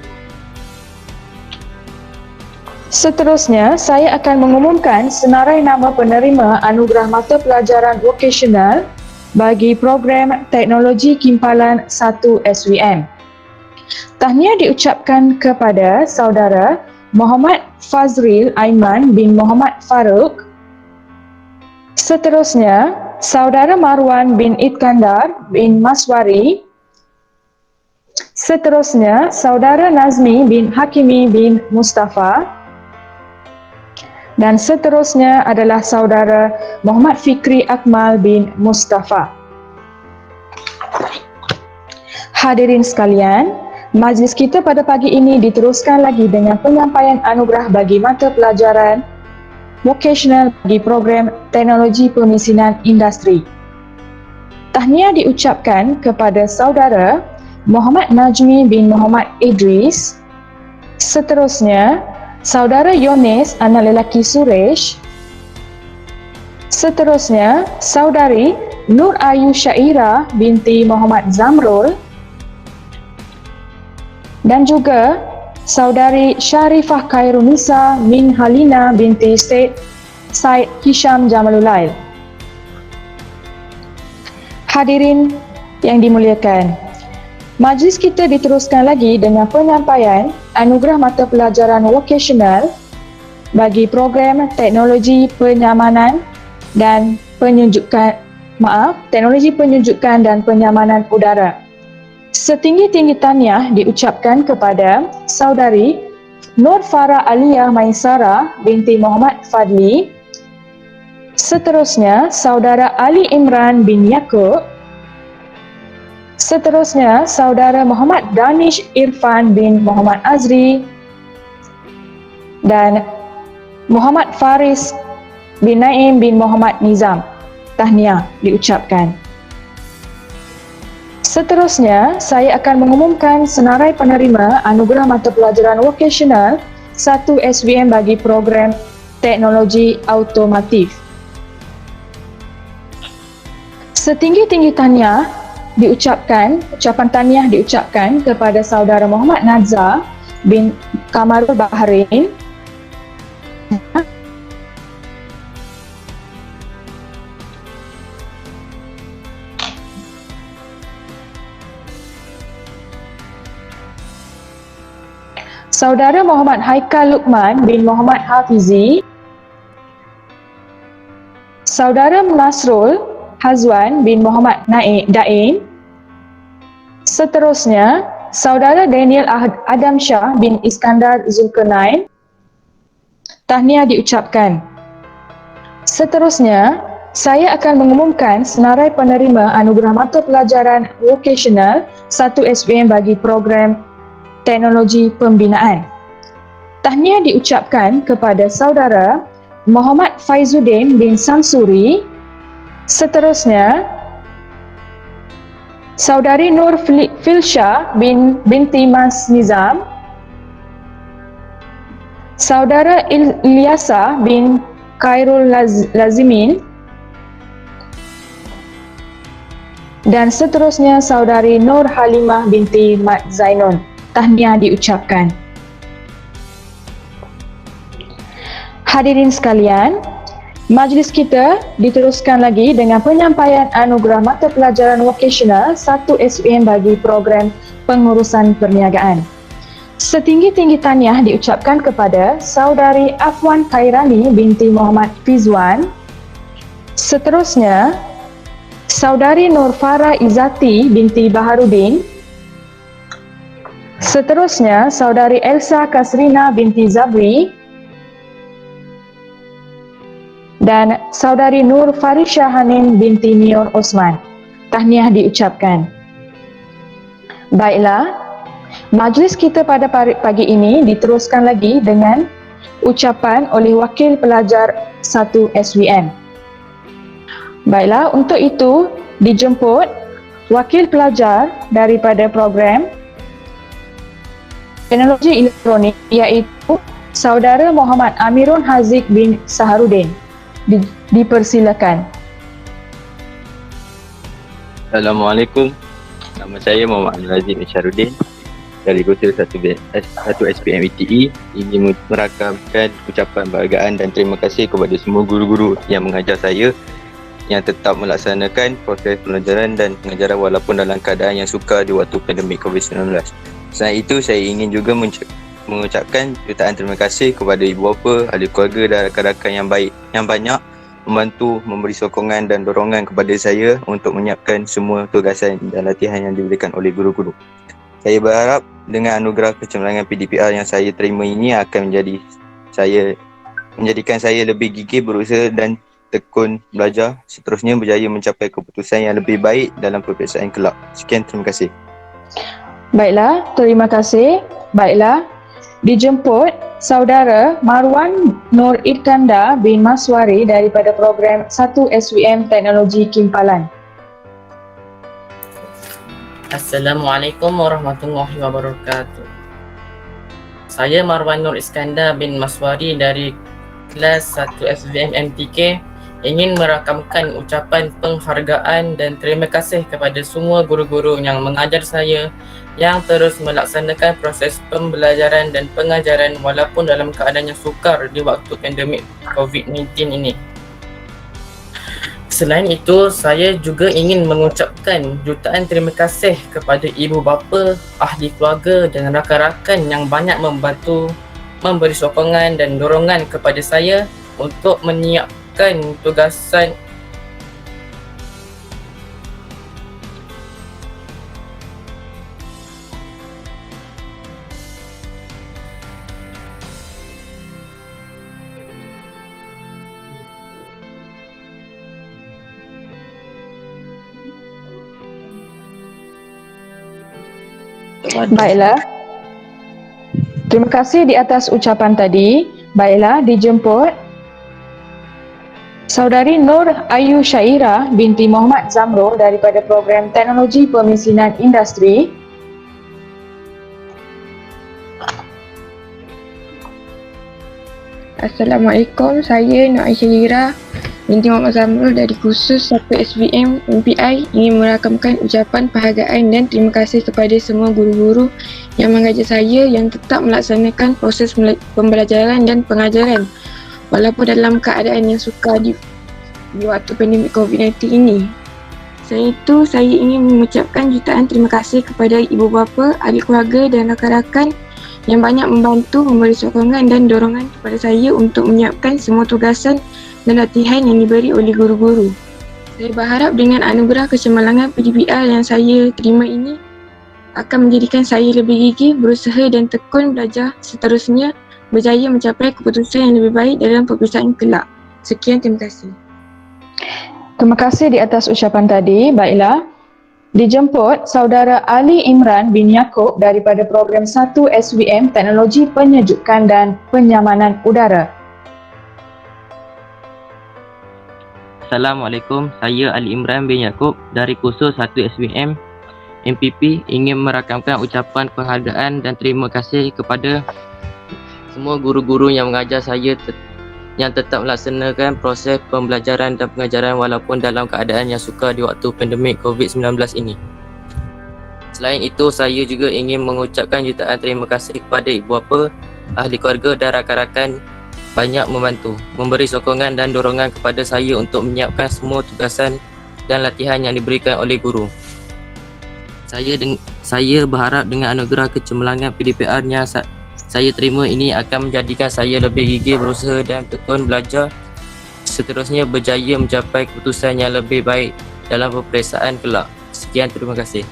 Seterusnya, saya akan mengumumkan senarai nama penerima anugerah mata pelajaran vokasional bagi program Teknologi Kimpalan 1 SVM. Tahniah diucapkan kepada Saudara Muhammad Fazril Aiman bin Muhammad Farouk. Seterusnya, Saudara Marwan bin Iskandar bin Maswari. Seterusnya, Saudara Nazmi bin Hakimi bin Mustafa. Dan seterusnya adalah Saudara Muhammad Fikri Akmal bin Mustafa. Hadirin sekalian, majlis kita pada pagi ini diteruskan lagi dengan penyampaian anugerah bagi mata pelajaran vokasional bagi program Teknologi Pemesinan Industri. Tahniah diucapkan kepada Saudara Muhammad Najmi bin Muhammad Idris. Seterusnya, Saudara Yones anak lelaki Suresh. Seterusnya, Saudari Nur Ayu Syaira binti Muhammad Zamrul. Dan juga Saudari Syarifah Khairunisa bin Halina binti Said Hisham Jamalulail. Hadirin yang dimuliakan, majlis kita diteruskan lagi dengan penyampaian anugerah mata pelajaran vokasional bagi program Teknologi Penyamanan dan Teknologi Penyejukan dan Penyamanan Udara. Setinggi-tinggi tahniah diucapkan kepada Saudari Nur Farah Aliyah Maisara binti Muhammad Fadli. Seterusnya, Saudara Ali Imran bin Yaakob. Seterusnya, Saudara Muhammad Danish Irfan bin Muhammad Azri. Dan Muhammad Faris bin Naim bin Muhammad Nizam. Tahniah diucapkan. Seterusnya, saya akan mengumumkan senarai penerima anugerah mata pelajaran vokasional 1 SVM bagi program Teknologi Automotif. Setinggi-tinggi tahniah ucapan tahniah diucapkan kepada Saudara Muhammad Nazar bin Kamarul Bahrain. Saudara Muhammad Haikal Luqman bin Muhammad Hafizi. Saudara Nasrul Hazwan bin Muhammad Dain. Seterusnya, Saudara Daniel Adam Shah bin Iskandar Zulkarnain. Tahniah diucapkan. Seterusnya, saya akan mengumumkan senarai penerima anugerah mata pelajaran vokasional 1 SVM bagi program Teknologi Pembinaan. Tahniah diucapkan kepada Saudara Muhammad Faizuddin bin Samsuri. Seterusnya, Saudari Nur Filsha binti Mas Nizam. Saudara Ilyasa bin Khairul Lazimin. Dan seterusnya, Saudari Nur Halimah binti Mat Zainun. Tahniah diucapkan. Hadirin sekalian, majlis kita diteruskan lagi dengan penyampaian anugerah mata pelajaran vokasional 1 SVM bagi program pengurusan perniagaan. Setinggi-tinggi tahniah diucapkan kepada Saudari Afwan Khairani binti Muhammad Fizwan. Seterusnya, Saudari Nur Farah Izzati binti Baharudin. Seterusnya, Saudari Elsa Kasrina binti Zabri. Dan Saudari Nur Farisha Hanin binti Nior Osman. Tahniah diucapkan. Baiklah, majlis kita pada pagi ini diteruskan lagi dengan ucapan oleh Wakil Pelajar 1 SVM. Baiklah, untuk itu dijemput Wakil Pelajar daripada program Teknologi Elektronik iaitu Saudara Muhammad Amirul Haziq bin Saharudin. Dipersilakan. Assalamualaikum. Nama saya Muhammad Amirul Haziq bin Saharudin dari kursus 1 SPM ETE. Ingin merakamkan ucapan penghargaan dan terima kasih kepada semua guru-guru yang mengajar saya yang tetap melaksanakan proses pelajaran dan pengajaran walaupun dalam keadaan yang sukar di waktu pandemik COVID-19. Selain itu, saya ingin juga mengucapkan jutaan terima kasih kepada ibu bapa, ahli keluarga dan rakan-rakan yang baik yang banyak membantu, memberi sokongan dan dorongan kepada saya untuk menyiapkan semua tugasan dan latihan yang diberikan oleh guru-guru. Saya berharap dengan anugerah kecemerlangan PDPR yang saya terima ini akan menjadikan saya lebih gigih berusaha dan tekun belajar, seterusnya berjaya mencapai keputusan yang lebih baik dalam peperiksaan kelak. Sekian, terima kasih. Baiklah, terima kasih. Baiklah, dijemput Saudara Marwan Nur Iskandar bin Maswari daripada program 1 SVM Teknologi Kimpalan. Assalamualaikum warahmatullahi wabarakatuh. Saya Marwan Nur Iskandar bin Maswari dari kelas 1 SVM MTK ingin merakamkan ucapan penghargaan dan terima kasih kepada semua guru-guru yang mengajar saya yang terus melaksanakan proses pembelajaran dan pengajaran walaupun dalam keadaan yang sukar di waktu pandemik COVID-19 ini. Selain itu, saya juga ingin mengucapkan jutaan terima kasih kepada ibu bapa, ahli keluarga dan rakan-rakan yang banyak membantu, memberi sokongan dan dorongan kepada saya untuk menyiapkan tugasan Baiklah. Terima kasih di atas ucapan tadi. Baiklah, dijemput Saudari Nur Ayu Syairah binti Muhammad Zamrul daripada program Teknologi Pemesinan Industri. Assalamualaikum, saya Nur Ayu Syairah binti Muhammad Zamrul dari kursus 1 SVM MPI ingin merakamkan ucapan penghargaan dan terima kasih kepada semua guru-guru yang mengajar saya yang tetap melaksanakan proses pembelajaran dan pengajaran walaupun dalam keadaan yang sukar di waktu pandemik COVID-19 ini. Selain itu, saya ingin mengucapkan jutaan terima kasih kepada ibu bapa, ahli keluarga dan rakan-rakan yang banyak membantu, memberi sokongan dan dorongan kepada saya untuk menyiapkan semua tugasan dan latihan yang diberi oleh guru-guru. Saya berharap dengan anugerah kecemerlangan PDPR yang saya terima ini akan menjadikan saya lebih gigih, berusaha dan tekun belajar, seterusnya berjaya mencapai keputusan yang lebih baik dalam peperiksaan kelak. Sekian, terima kasih. Terima kasih di atas ucapan tadi. Baiklah, dijemput Saudara Ali Imran bin Yaakob daripada program 1 SVM Teknologi Penyejukan dan Penyamanan Udara. Assalamualaikum, saya Ali Imran bin Yaakob dari kursus 1 SVM MPP ingin merakamkan ucapan penghargaan dan terima kasih kepada semua guru-guru yang mengajar saya yang tetap melaksanakan proses pembelajaran dan pengajaran walaupun dalam keadaan yang sukar di waktu pandemik COVID-19 ini. Selain itu, saya juga ingin mengucapkan jutaan terima kasih kepada ibu bapa, ahli keluarga dan rakan-rakan banyak membantu, memberi sokongan dan dorongan kepada saya untuk menyiapkan semua tugasan dan latihan yang diberikan oleh guru. Saya berharap dengan anugerah kecemerlangan PDPR yang saya terima ini akan menjadikan saya lebih gigih, berusaha dan tekun belajar, seterusnya berjaya mencapai keputusan yang lebih baik dalam peperiksaan kelak. Sekian, terima kasih.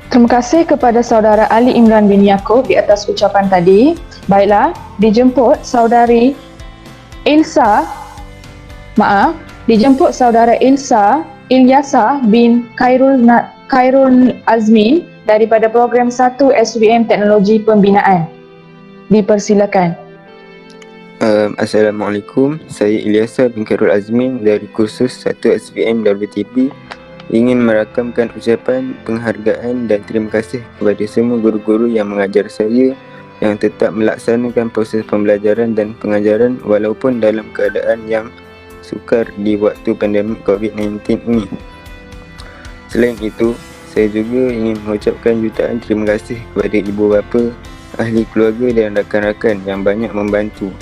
Terima kasih kepada Saudara Ali Imran bin Yaakob di atas ucapan tadi. Baiklah, dijemput Saudari Saudara Ilyasa bin Khairul Azmin daripada program 1 SVM Teknologi Pembinaan. Dipersilakan. Assalamualaikum, saya Ilyasa bin Khairul Azmin dari kursus 1 SVM WTP ingin merakamkan ucapan penghargaan dan terima kasih kepada semua guru-guru yang mengajar saya yang tetap melaksanakan proses pembelajaran dan pengajaran walaupun dalam keadaan yang sukar di waktu pandemik COVID-19 ini. Selain itu, saya juga ingin mengucapkan jutaan terima kasih kepada ibu bapa, ahli keluarga dan rakan-rakan yang banyak membantu,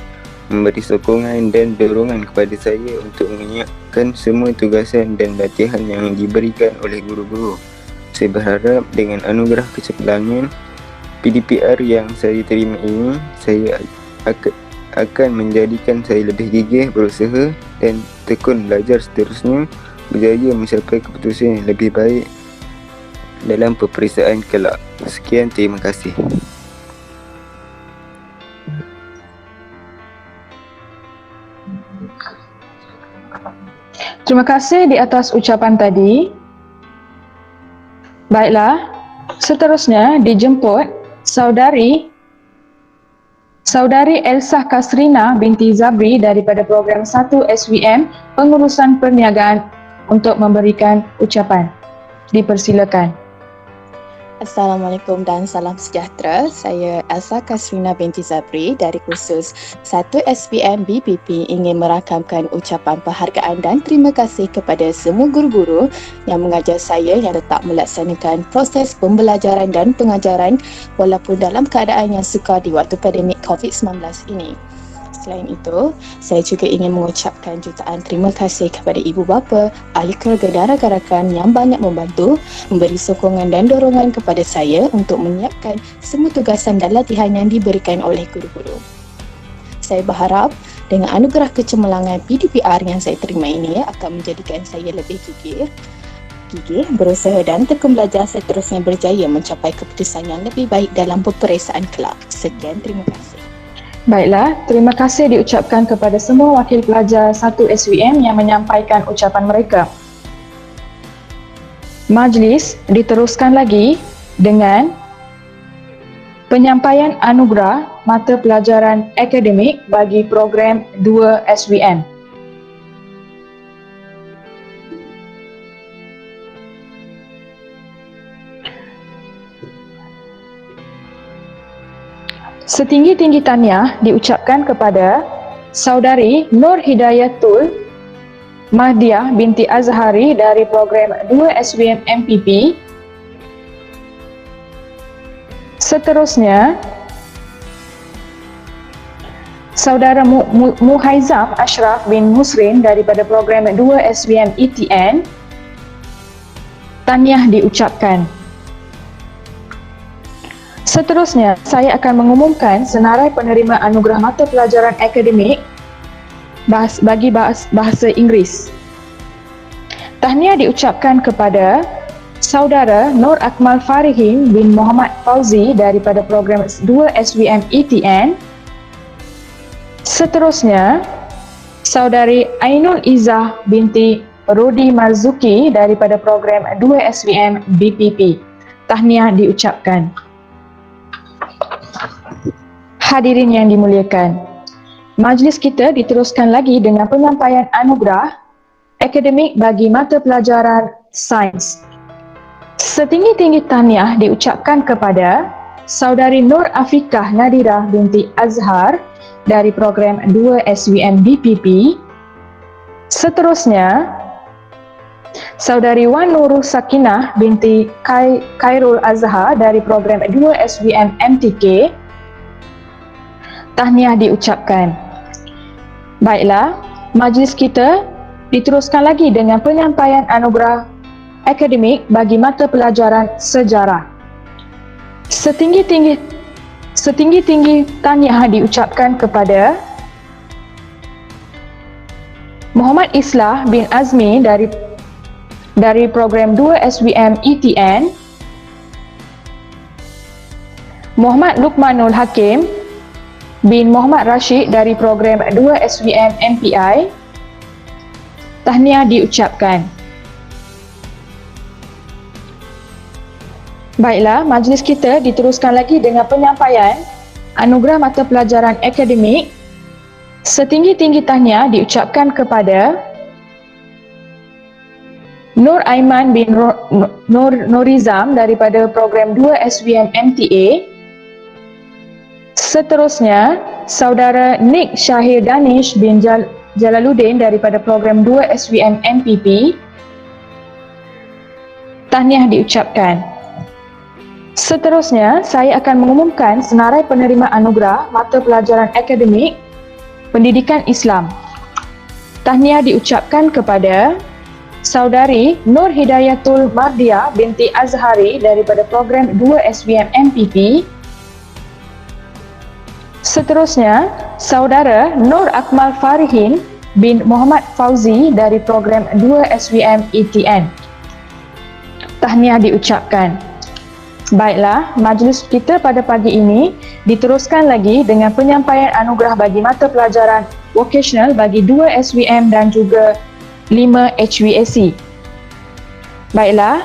memberi sokongan dan dorongan kepada saya untuk menyiapkan semua tugasan dan latihan yang diberikan oleh guru-guru. Saya berharap dengan anugerah kecemerlangan PDPR yang saya terima ini, saya akan menjadikan saya lebih gigih berusaha dan tekun belajar seterusnya, berjaya mencapai keputusan yang lebih baik dalam peperiksaan kelak. Sekian, terima kasih. Terima kasih di atas ucapan tadi. Baiklah, seterusnya dijemput Saudari Elsa Kasrina binti Zabri daripada program 1 SVM Pengurusan Perniagaan untuk memberikan ucapan. Dipersilakan. Assalamualaikum dan salam sejahtera. Saya Elsa Kasrina binti Zabri dari kursus 1 SPM BPP ingin merakamkan ucapan penghargaan dan terima kasih kepada semua guru-guru yang mengajar saya yang tetap melaksanakan proses pembelajaran dan pengajaran walaupun dalam keadaan yang sukar di waktu pandemik COVID-19 ini. Selain itu, saya juga ingin mengucapkan jutaan terima kasih kepada ibu bapa, ahli keluarga dan rakan-rakan yang banyak membantu, memberi sokongan dan dorongan kepada saya untuk menyiapkan semua tugasan dan latihan yang diberikan oleh guru-guru. Saya berharap dengan anugerah kecemerlangan PDPR yang saya terima ini akan menjadikan saya lebih gigih, berusaha dan tekun belajar seterusnya berjaya mencapai keputusan yang lebih baik dalam peperiksaan kelak. Sekian, terima kasih. Baiklah, terima kasih diucapkan kepada semua wakil pelajar 1 SVM yang menyampaikan ucapan mereka. Majlis diteruskan lagi dengan penyampaian anugerah mata pelajaran akademik bagi program 2 SVM. Setinggi-tinggi tahniah diucapkan kepada Saudari Nur Hidayatul Mahdiah binti Azhari dari program 2 SVM MPP. Seterusnya, Saudara Muhaizam Ashraf bin Musrin daripada program 2 SVM ETN. Tahniah diucapkan. Seterusnya, saya akan mengumumkan senarai penerima anugerah mata pelajaran akademik bagi bahasa Inggeris. Tahniah diucapkan kepada Saudara Nur Akmal Farihin bin Muhammad Fauzi daripada program 2 SVM ETN. Seterusnya, Saudari Ainul Izzah binti Rudi Marzuki daripada program 2 SVM BPP. Tahniah diucapkan. Hadirin yang dimuliakan, majlis kita diteruskan lagi dengan penyampaian anugerah akademik bagi mata pelajaran sains. Setinggi-tinggi tahniah diucapkan kepada Saudari Nur Afikah Nadirah binti Azhar dari program 2 SVM BPP. Seterusnya, Saudari Wan Nurul Sakinah binti Khairul Azhar dari program 2 SVM MTK. Tahniah diucapkan. Baiklah, majlis kita diteruskan lagi dengan penyampaian anugerah akademik bagi mata pelajaran sejarah. Setinggi-tinggi tahniah diucapkan kepada Muhammad Islah bin Azmi dari program 2 SVM ETN, Muhammad Luqmanul Hakim bin Muhammad Rashid dari program 2 SVM MPI. Tahniah diucapkan. Baiklah, majlis kita diteruskan lagi dengan penyampaian anugerah mata pelajaran akademik. Setinggi-tinggi tahniah diucapkan kepada Nur Aiman bin Norizam daripada program 2 SVM MTA. Seterusnya, Saudara Nick Syahir Danish bin Jalaluddin daripada program 2 SVM MPP. Tahniah diucapkan. Seterusnya, saya akan mengumumkan senarai penerima anugerah mata pelajaran akademik Pendidikan Islam. Tahniah diucapkan kepada Saudari Nur Hidayatul Mardia binti Azhari daripada program 2 SVM MPP. Seterusnya, Saudara Nur Akmal Farihin bin Muhammad Fauzi dari program 2 SVM ETN. Tahniah diucapkan. Baiklah, majlis kita pada pagi ini diteruskan lagi dengan penyampaian anugerah bagi mata pelajaran vocational bagi 2 SVM dan juga 5 HVAC. Baiklah,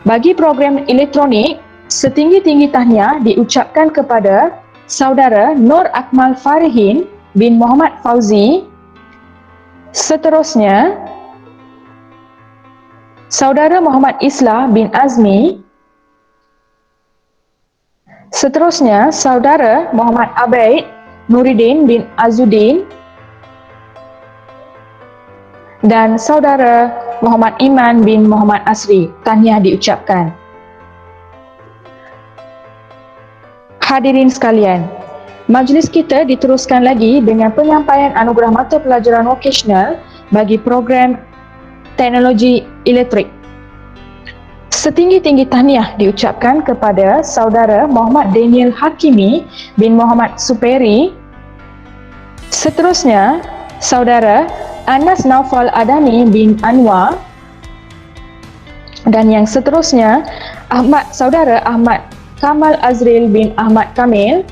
bagi program elektronik, setinggi-tinggi tahniah diucapkan kepada Saudara Nur Akmal Farihin bin Muhammad Fauzi. Seterusnya, Saudara Muhammad Islah bin Azmi. Seterusnya, Saudara Muhammad Abaid Nuruddin bin Azuddin dan Saudara Muhammad Iman bin Muhammad Asri. Tahniah diucapkan. Hadirin sekalian, majlis kita diteruskan lagi dengan penyampaian anugerah mata pelajaran vocational bagi program teknologi elektrik. Setinggi-tinggi tahniah diucapkan kepada Saudara Muhammad Daniel Hakimi bin Muhammad Superi. Seterusnya, Saudara Anas Naufal Adani bin Anwar. Dan yang seterusnya, Saudara Ahmad Kamal Azril bin Ahmad Kamil.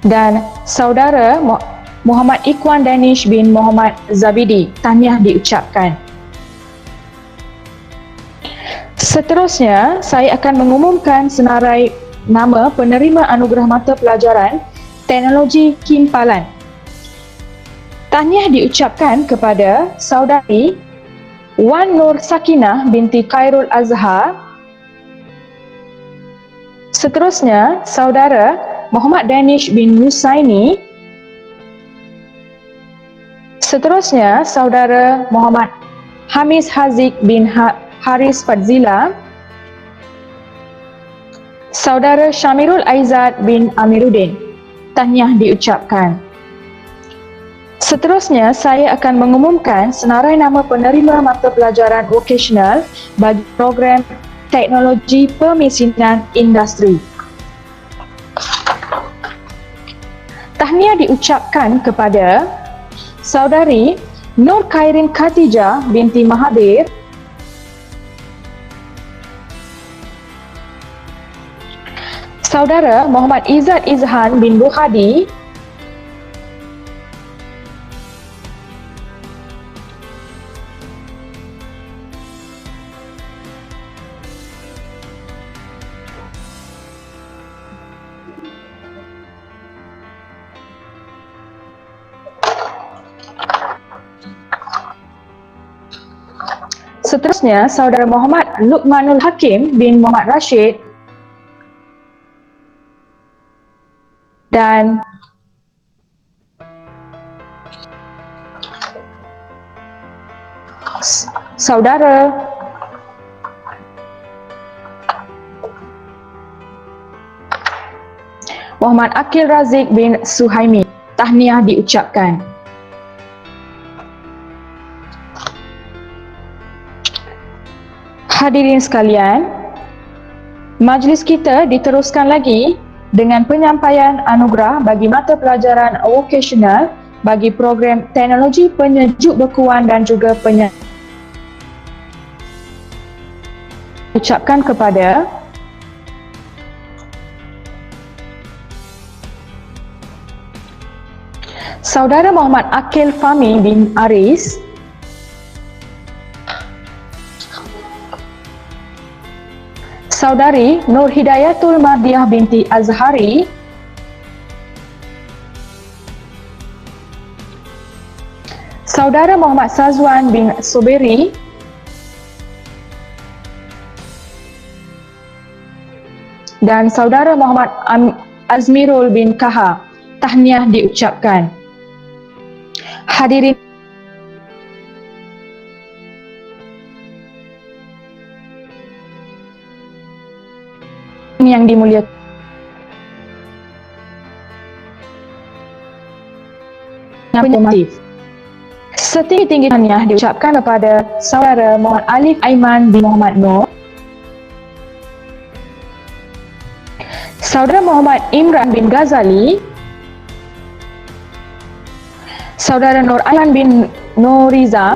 Dan Saudara Muhammad Ikhwan Danish bin Muhammad Zabidi. Tahniah diucapkan. Seterusnya, saya akan mengumumkan senarai nama penerima anugerah mata pelajaran Teknologi Kimpalan. Tahniah diucapkan kepada Saudari Wan Nur Sakinah binti Khairul Azhar. Seterusnya, Saudara Muhammad Danish bin Husaini. Seterusnya, Saudara Muhammad Hamis Haziq bin Haris Fadzila. Saudara Syamirul Aizad bin Amiruddin. Tahniah diucapkan. Seterusnya, saya akan mengumumkan senarai nama penerima mata pelajaran vocational bagi program Teknologi Pemesinan Industri. Tahniah diucapkan kepada Saudari Nur Khairin Khatijah binti Mahathir. Saudara Muhammad Izzat Izhan bin Buhadi. Seterusnya, Saudara Muhammad Luqmanul Hakim bin Muhammad Rashid. Dan Saudara Muhammad Akil Razik bin Suhaimi. Tahniah diucapkan. Hadirin sekalian, majlis kita diteruskan lagi dengan penyampaian anugerah bagi mata pelajaran vocational bagi program teknologi penyejuk bekuan dan juga ucapkan kepada Saudara Muhammad Akil Fahmi bin Aris. Saudari Nur Hidayatul Mardiah binti Azhari. Saudara Muhammad Sazwan bin Soberi dan Saudara Muhammad Azmirul bin Kaha. Tahniah diucapkan. Hadirin yang dimuliakan, setinggi-tinggi tahniah diucapkan kepada Saudara Muhammad Alif Aiman bin Muhammad Noor, Saudara Muhammad Imran bin Ghazali, Saudara Nur Aiman bin Nuriza,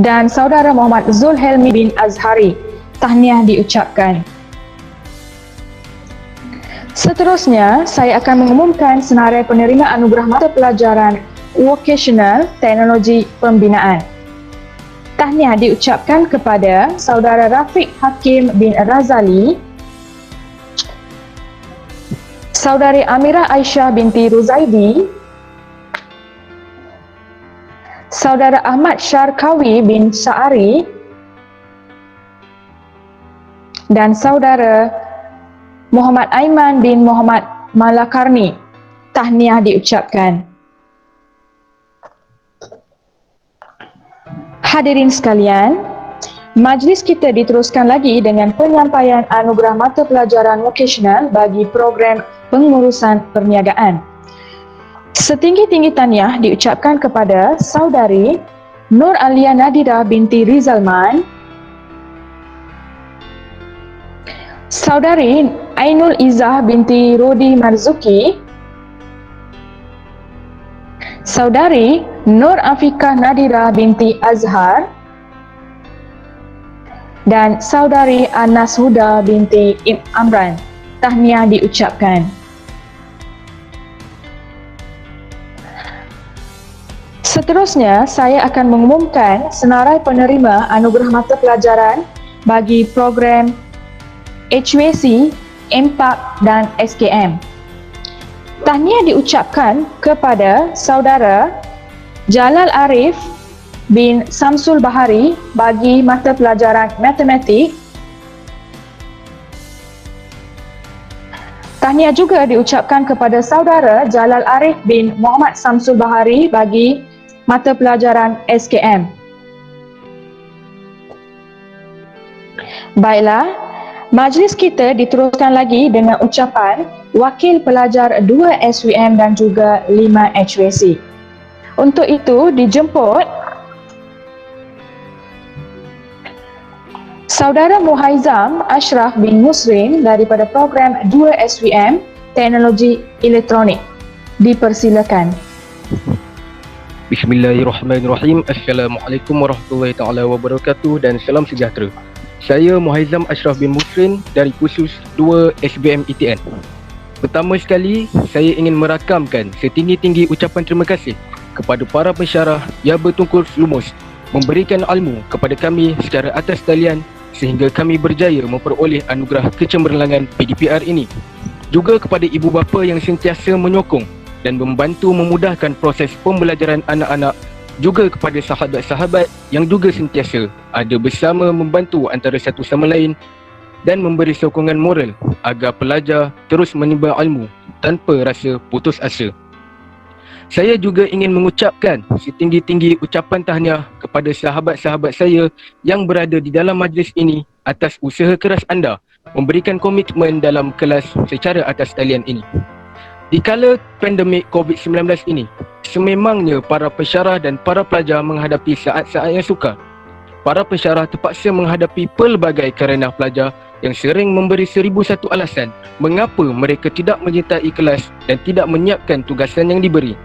dan Saudara Muhammad Zulhelmi bin Azhari. Tahniah diucapkan. Seterusnya, saya akan mengumumkan senarai penerima anugerah mata pelajaran Vocational Teknologi Pembinaan. Tahniah diucapkan kepada Saudara Rafiq Hakim bin Razali, Saudari Amirah Aisyah binti Ruzaidi, Saudara Ahmad Syarkawi bin Syari, dan Saudara Muhammad Aiman bin Muhammad Malakarni. Tahniah diucapkan. Hadirin sekalian, majlis kita diteruskan lagi dengan penyampaian anugerah mata pelajaran vocational bagi program pengurusan perniagaan. Setinggi-tinggi tahniah diucapkan kepada Saudari Nur Alia Nadira binti Rizalman, Saudari Ainul Izzah binti Rodi Marzuki, Saudari Nur Afiqah Nadira binti Azhar, dan Saudari Anas Huda binti Amran. Tahniah diucapkan. Seterusnya, saya akan mengumumkan senarai penerima anugerah mata pelajaran bagi program HVAC, MPAK dan SKM. Tahniah diucapkan kepada Saudara Jalal Arif bin Samsul Bahari bagi mata pelajaran Matematik. Tahniah juga diucapkan kepada Saudara Jalal Arif bin Muhammad Samsul Bahari bagi mata pelajaran SKM. Baiklah, majlis kita diteruskan lagi dengan ucapan Wakil Pelajar 2 SVM dan juga 5 HVAC. Untuk itu dijemput Saudara Muhaizam Ashraf bin Musrin daripada program 2 SVM Teknologi Elektronik. Dipersilakan. Bismillahirrahmanirrahim. Assalamualaikum warahmatullahi taala wabarakatuh dan salam sejahtera. Saya Muhaizam Ashraf bin Musrin dari kursus 2 SBM ETN. Pertama sekali, saya ingin merakamkan setinggi-tinggi ucapan terima kasih kepada para pensyarah yang bertungkus lumus memberikan ilmu kepada kami secara atas talian sehingga kami berjaya memperoleh anugerah kecemerlangan PDPR ini. Juga kepada ibu bapa yang sentiasa menyokong dan membantu memudahkan proses pembelajaran anak-anak, juga kepada sahabat-sahabat yang juga sentiasa ada bersama membantu antara satu sama lain dan memberi sokongan moral agar pelajar terus menimba ilmu tanpa rasa putus asa. Saya juga ingin mengucapkan setinggi-tinggi ucapan tahniah kepada sahabat-sahabat saya yang berada di dalam majlis ini atas usaha keras anda memberikan komitmen dalam kelas secara atas talian ini. Di kala pandemik COVID-19 ini, sememangnya para pensyarah dan para pelajar menghadapi saat-saat yang sukar. Para pensyarah terpaksa menghadapi pelbagai kerana pelajar yang sering memberi 1001 alasan mengapa mereka tidak menyertai kelas dan tidak menyiapkan tugasan yang diberi.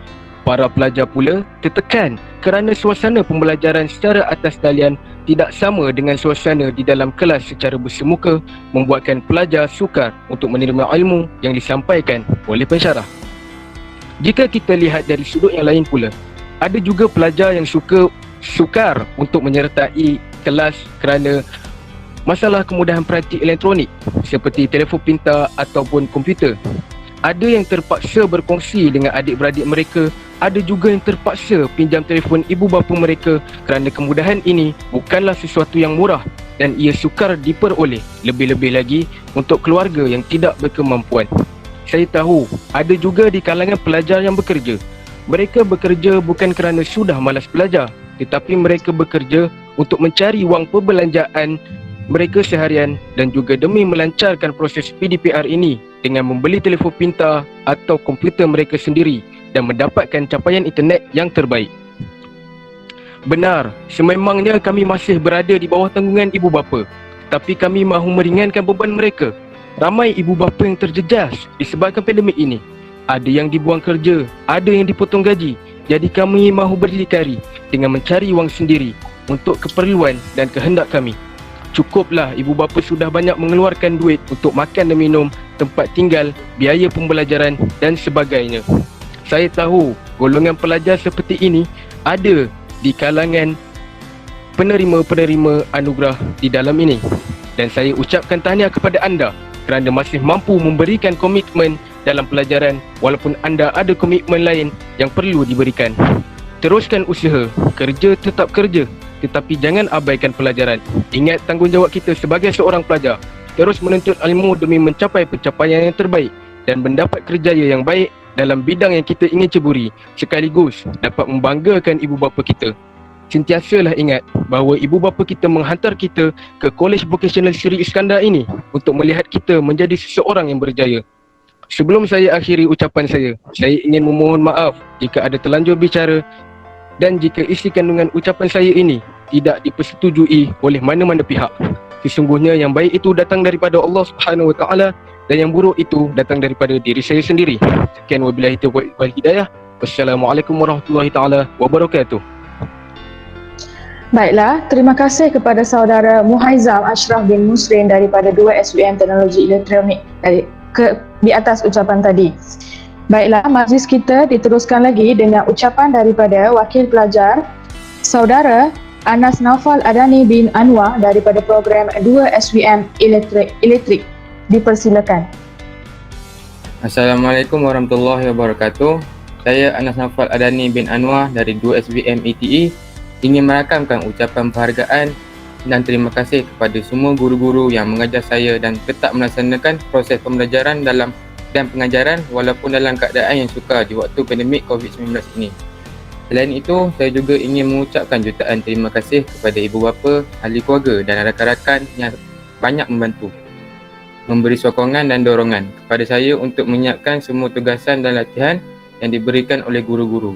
Para pelajar pula tertekan kerana suasana pembelajaran secara atas talian tidak sama dengan suasana di dalam kelas secara bersemuka, membuatkan pelajar sukar untuk menerima ilmu yang disampaikan oleh pensyarah. Jika kita lihat dari sudut yang lain pula, ada juga pelajar yang sukar untuk menyertai kelas kerana masalah kemudahan praktik elektronik seperti telefon pintar ataupun komputer. Ada yang terpaksa berkongsi dengan adik-beradik mereka, ada juga yang terpaksa pinjam telefon ibu bapa mereka kerana kemudahan ini bukanlah sesuatu yang murah dan ia sukar diperoleh, lebih-lebih lagi untuk keluarga yang tidak berkemampuan. Saya tahu ada juga di kalangan pelajar yang bekerja. Mereka bekerja bukan kerana sudah malas belajar, tetapi mereka bekerja untuk mencari wang perbelanjaan mereka seharian dan juga demi melancarkan proses PDPR ini dengan membeli telefon pintar atau komputer mereka sendiri dan mendapatkan capaian internet yang terbaik. Benar, sememangnya kami masih berada di bawah tanggungan ibu bapa, tetapi kami mahu meringankan beban mereka. Ramai ibu bapa yang terjejas disebabkan pandemik ini. Ada yang dibuang kerja, ada yang dipotong gaji. Jadi kami mahu berdikari dengan mencari wang sendiri untuk keperluan dan kehendak kami. Cukuplah ibu bapa sudah banyak mengeluarkan duit untuk makan dan minum, tempat tinggal, biaya pembelajaran dan sebagainya. Saya tahu golongan pelajar seperti ini ada di kalangan penerima-penerima anugerah di dalam ini. Dan saya ucapkan tahniah kepada anda kerana masih mampu memberikan komitmen dalam pelajaran walaupun anda ada komitmen lain yang perlu diberikan. Teruskan usaha, kerja tetap kerja, tetapi jangan abaikan pelajaran. Ingat tanggungjawab kita sebagai seorang pelajar, terus menuntut ilmu demi mencapai pencapaian yang terbaik dan mendapat kerjaya yang baik dalam bidang yang kita ingin ceburi, sekaligus dapat membanggakan ibu bapa kita. Sentiasalah ingat bahawa ibu bapa kita menghantar kita ke Kolej Vocasional Seri Iskandar ini untuk melihat kita menjadi seseorang yang berjaya. Sebelum saya akhiri ucapan saya ingin memohon maaf jika ada terlanjur bicara dan jika isi kandungan ucapan saya ini tidak dipersetujui oleh mana-mana pihak. Sesungguhnya yang baik itu datang daripada Allah Subhanahu Wa Taala dan yang buruk itu datang daripada diri saya sendiri. Sekian wabillahi taufiq wal hidayah. Wassalamualaikum warahmatullahi taala wabarakatuh. Baiklah, terima kasih kepada saudara Muhaizam Ashraf bin Musrin daripada 2 SVM Teknologi Elektronik di atas ucapan tadi. Baiklah, majlis kita diteruskan lagi dengan ucapan daripada wakil pelajar saudara Anas Naufal Adani bin Anwar daripada program 2 SVM Elektrik. Dipersilakan. Assalamualaikum warahmatullahi wabarakatuh. Saya Anas Naufal Adani bin Anwar dari 2 SVM ETE ingin merakamkan ucapan penghargaan dan terima kasih kepada semua guru-guru yang mengajar saya dan tetap melaksanakan proses pembelajaran dan pengajaran walaupun dalam keadaan yang sukar di waktu pandemik COVID-19 ini. Selain itu, saya juga ingin mengucapkan jutaan terima kasih kepada ibu bapa, ahli keluarga dan rakan-rakan yang banyak membantu, memberi sokongan dan dorongan kepada saya untuk menyiapkan semua tugasan dan latihan yang diberikan oleh guru-guru.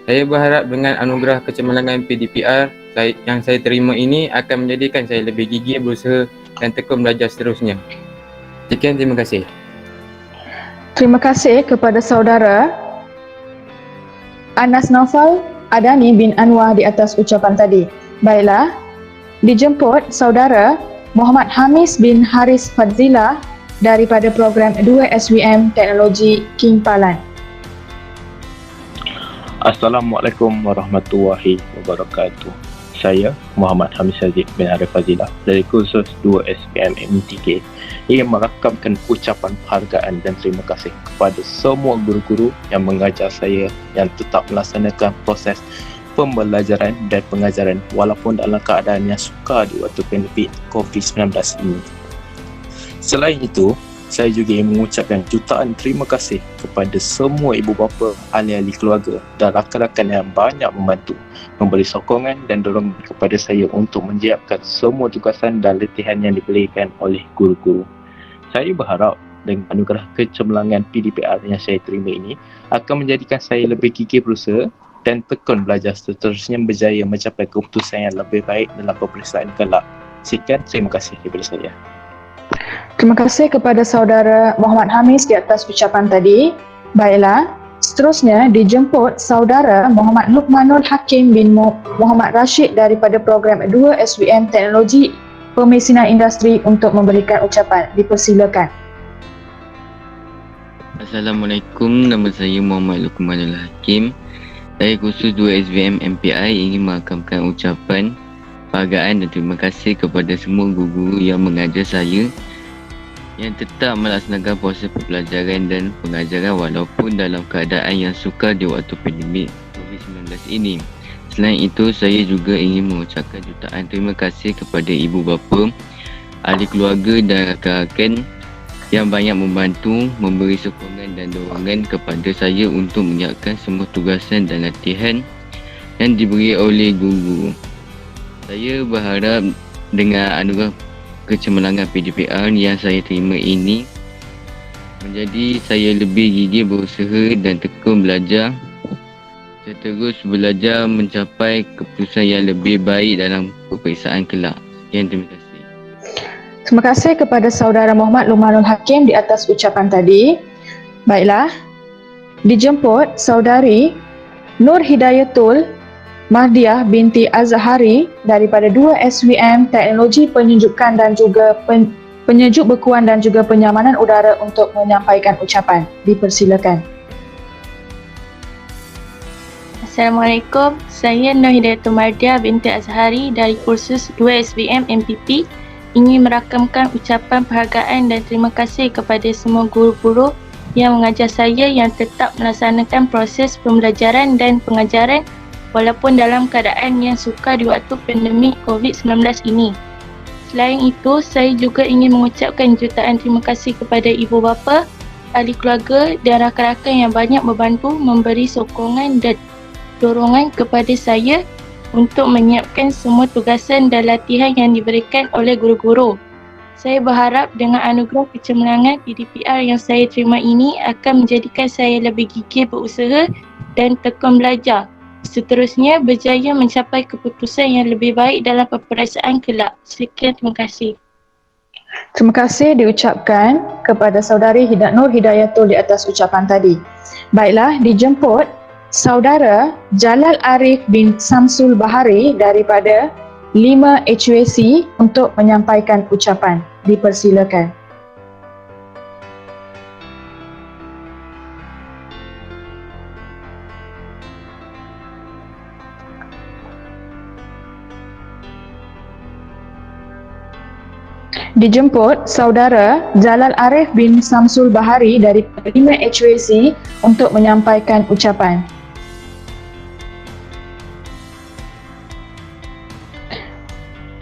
Saya berharap dengan anugerah kecemerlangan PDPR yang saya terima ini akan menjadikan saya lebih gigih berusaha dan tekun belajar seterusnya. Sekian, terima kasih. Terima kasih kepada saudara Anas Naufal Adani bin Anwar di atas ucapan tadi. Baiklah, dijemput saudara Muhammad Hamis bin Haris Fadzila daripada program 2 SVM Teknologi King Palan. Assalamualaikum warahmatullahi wabarakatuh. Saya Muhammad Hamis bin Haris Fadzila dari kursus 2 SPM MTK ingin merakamkan ucapan penghargaan dan terima kasih kepada semua guru-guru yang mengajar saya yang tetap melaksanakan proses pembelajaran dan pengajaran walaupun dalam keadaan yang sukar di waktu pandemik COVID-19 ini. Selain itu, saya juga ingin mengucapkan jutaan terima kasih kepada semua ibu bapa, ahli-ahli keluarga dan rakan-rakan yang banyak membantu, memberi sokongan dan dorongan kepada saya untuk menyiapkan semua tugasan dan latihan yang diberikan oleh guru-guru. Saya berharap dengan anugerah kecemerlangan PDPR yang saya terima ini akan menjadikan saya lebih gigih berusaha dan tekun belajar seterusnya berjaya mencapai keputusan yang lebih baik dalam peperiksaan kelak. Sekian, terima kasih daripada saya. Terima kasih kepada saudara Muhammad Hamis di atas ucapan tadi. Baiklah, seterusnya dijemput saudara Muhammad Luqmanul Hakim bin Muhammad Rashid daripada program 2 SVM Teknologi Pemesinan Industri untuk memberikan ucapan. Dipersilakan. Assalamualaikum, nama saya Muhammad Luqmanul Hakim. Saya kursus 2 SVM MPI ingin merakamkan ucapan penghargaan dan terima kasih kepada semua guru-guru yang mengajar saya yang tetap melaksanakan proses pembelajaran dan pengajaran walaupun dalam keadaan yang sukar di waktu pandemik COVID-19 ini. Selain itu, saya juga ingin mengucapkan jutaan terima kasih kepada ibu bapa, ahli keluarga dan rakan-rakan yang banyak membantu, memberi sokongan dan dorongan kepada saya untuk menyiapkan semua tugasan dan latihan yang diberi oleh guru. Saya berharap dengan anugerah kecemerlangan PDPR yang saya terima ini menjadi saya lebih gigih berusaha dan tekun belajar, terus belajar mencapai keputusan yang lebih baik dalam peperiksaan kelak. Sekian, terima kasih. Terima kasih kepada saudara Muhammad Lumanul Hakim di atas ucapan tadi. Baiklah, dijemput saudari Nur Hidayatul Mahdiah binti Azhari daripada 2 SVM Teknologi Penyejukan dan juga Penyejuk Bekuan dan juga Penyamanan Udara untuk menyampaikan ucapan. Dipersilakan. Assalamualaikum, saya Nur Hidayatul Mahdiah binti Azhari dari kursus 2 SVM MPP. Ingin merakamkan ucapan penghargaan dan terima kasih kepada semua guru-guru yang mengajar saya yang tetap melaksanakan proses pembelajaran dan pengajaran walaupun dalam keadaan yang sukar di waktu pandemik COVID-19 ini. Selain itu, saya juga ingin mengucapkan jutaan terima kasih kepada ibu bapa, ahli keluarga dan rakan-rakan yang banyak membantu, memberi sokongan dan dorongan kepada saya untuk menyiapkan semua tugasan dan latihan yang diberikan oleh guru-guru. Saya berharap dengan anugerah kecemerlangan PDPR yang saya terima ini akan menjadikan saya lebih gigih berusaha dan tekun belajar. Seterusnya berjaya mencapai keputusan yang lebih baik dalam peperiksaan kelak. Sekian, terima kasih. Terima kasih diucapkan kepada saudari Nur Hidayatul di atas ucapan tadi. Baiklah, dijemput saudara Jalal Arif bin Samsul Bahari daripada 5 HUAC untuk menyampaikan ucapan. Dipersilakan. Dijemput saudara Jalal Arif bin Samsul Bahari dari 5 HUAC untuk menyampaikan ucapan.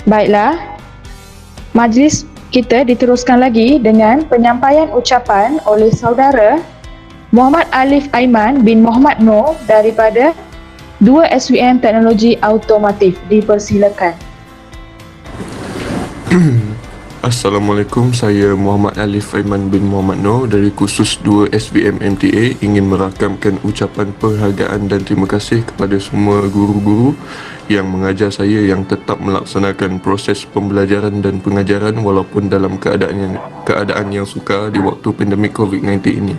Baiklah, majlis kita diteruskan lagi dengan penyampaian ucapan oleh saudara Muhammad Alif Aiman bin Muhammad Noor daripada 2 SVM Teknologi Automotif. Dipersilakan. Assalamualaikum, saya Muhammad Alif Aiman bin Muhammad Noor dari kursus 2 SVM MTA ingin merakamkan ucapan penghargaan dan terima kasih kepada semua guru-guru yang mengajar saya yang tetap melaksanakan proses pembelajaran dan pengajaran walaupun dalam keadaan yang sukar di waktu pandemik COVID-19 ini.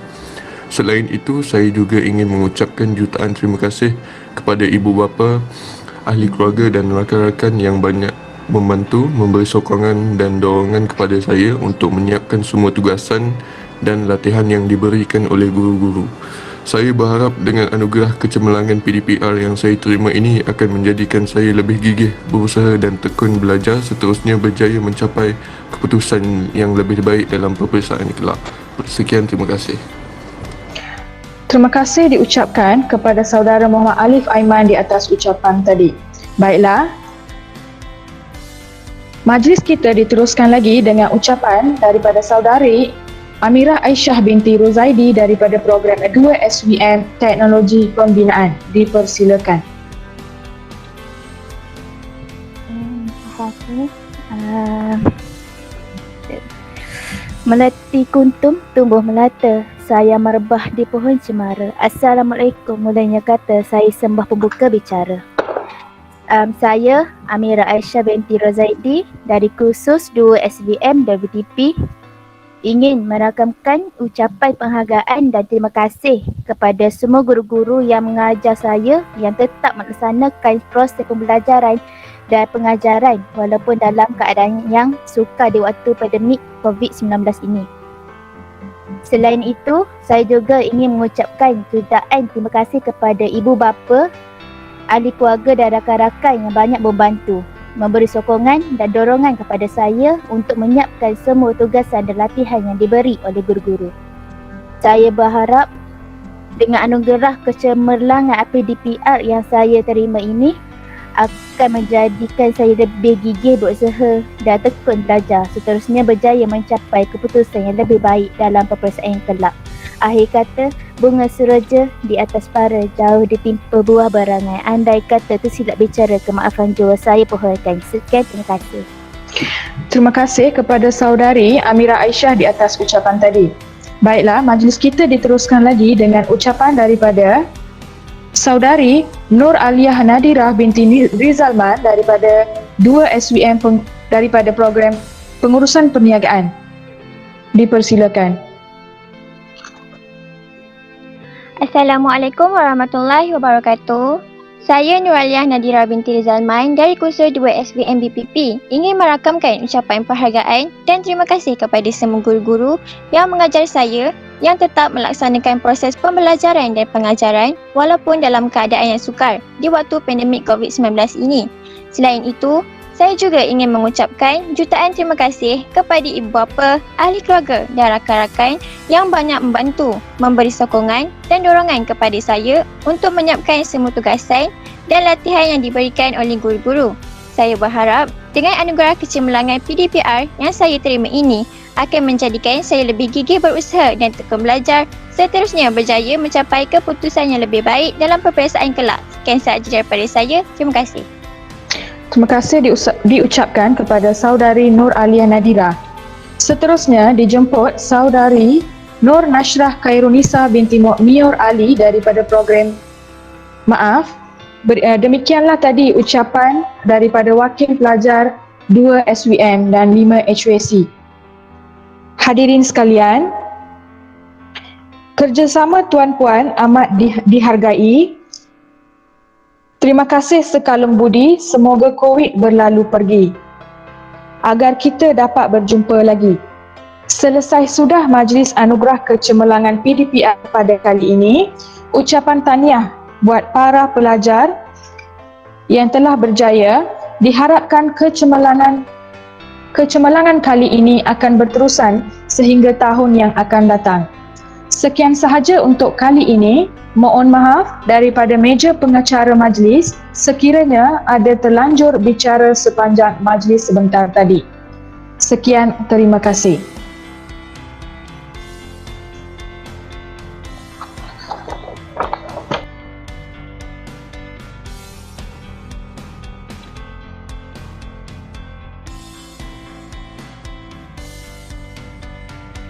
Selain itu, saya juga ingin mengucapkan jutaan terima kasih kepada ibu bapa, ahli keluarga dan rakan-rakan yang banyak membantu, memberi sokongan dan dorongan kepada saya untuk menyiapkan semua tugasan dan latihan yang diberikan oleh guru-guru. Saya berharap dengan anugerah kecemerlangan PDPR yang saya terima ini akan menjadikan saya lebih gigih berusaha dan tekun belajar, seterusnya berjaya mencapai keputusan yang lebih baik dalam peperiksaan kelak. Sekian, terima kasih. Terima kasih diucapkan kepada saudara Muhammad Alif Aiman di atas ucapan tadi. Baiklah, majlis kita diteruskan lagi dengan ucapan daripada saudari Amirah Aisyah binti Rozaidi daripada program 2 SVM Teknologi Pembinaan. Dipersilakan. Terima kasih. Melati kuntum tumbuh melata, saya merebah di pohon cemara. Assalamualaikum, mulanya kata saya sembah pembuka bicara. Saya Amirah Aisyah binti Rozaidi dari kursus 2 SVM WDP ingin merakamkan ucapan penghargaan dan terima kasih kepada semua guru-guru yang mengajar saya yang tetap melaksanakan proses pembelajaran dan pengajaran walaupun dalam keadaan yang sukar di waktu pandemik COVID-19 ini. Selain itu, saya juga ingin mengucapkan jutaan terima kasih kepada ibu bapa, ahli keluarga dan rakan-rakan yang banyak membantu, memberi sokongan dan dorongan kepada saya untuk menyiapkan semua tugasan dan latihan yang diberi oleh guru-guru. Saya berharap dengan anugerah kecemerlangan PDPR yang saya terima ini akan menjadikan saya lebih gigih berusaha dan tekun belajar, seterusnya berjaya mencapai keputusan yang lebih baik dalam peperiksaan kelak. Akhir kata, bunga suraja di atas para jauh ditimpa buah berangan. Andai kata tersilap bicara, kemaafan jua, saya pohonkan. Sekian, terima kasih. Terima kasih kepada saudari Amira Aisyah di atas ucapan tadi. Baiklah, majlis kita diteruskan lagi dengan ucapan daripada saudari Nur Aliyah Nadirah binti Rizalman daripada 2 SVM daripada program pengurusan perniagaan. Dipersilakan. Assalamualaikum warahmatullahi wabarakatuh. Saya Nur Aliyah Nadirah binti Rizalman dari kursus 2 SVM BPP ingin merakamkan ucapan penghargaan dan terima kasih kepada semua guru-guru yang mengajar saya yang tetap melaksanakan proses pembelajaran dan pengajaran walaupun dalam keadaan yang sukar di waktu pandemik COVID-19 ini. Selain itu, saya juga ingin mengucapkan jutaan terima kasih kepada ibu bapa, ahli keluarga dan rakan-rakan yang banyak membantu, memberi sokongan dan dorongan kepada saya untuk menyiapkan semua tugasan dan latihan yang diberikan oleh guru-guru. Saya berharap dengan anugerah kecemerlangan PDPR yang saya terima ini akan menjadikan saya lebih gigih berusaha dan tekun belajar, seterusnya berjaya mencapai keputusan yang lebih baik dalam peperiksaan kelak. Sekian sahaja daripada saya. Terima kasih. Terima kasih diucapkan kepada saudari Nur Aliyah Nadirah. Seterusnya dijemput saudari Nur Nashrah Khairunisa binti Mior Ali daripada program demikianlah tadi ucapan daripada wakil pelajar 2 SVM dan 5 HWC. Hadirin sekalian, kerjasama tuan-puan amat dihargai. Terima kasih sekalum budi, semoga COVID berlalu pergi agar kita dapat berjumpa lagi. Selesai sudah majlis anugerah kecemerlangan PDPR pada kali ini, ucapan tahniah buat para pelajar yang telah berjaya. Diharapkan kecemerlangan kali ini akan berterusan sehingga tahun yang akan datang. Sekian sahaja untuk kali ini. Mohon maaf daripada meja pengacara majlis sekiranya ada terlanjur bicara sepanjang majlis sebentar tadi. Sekian, terima kasih.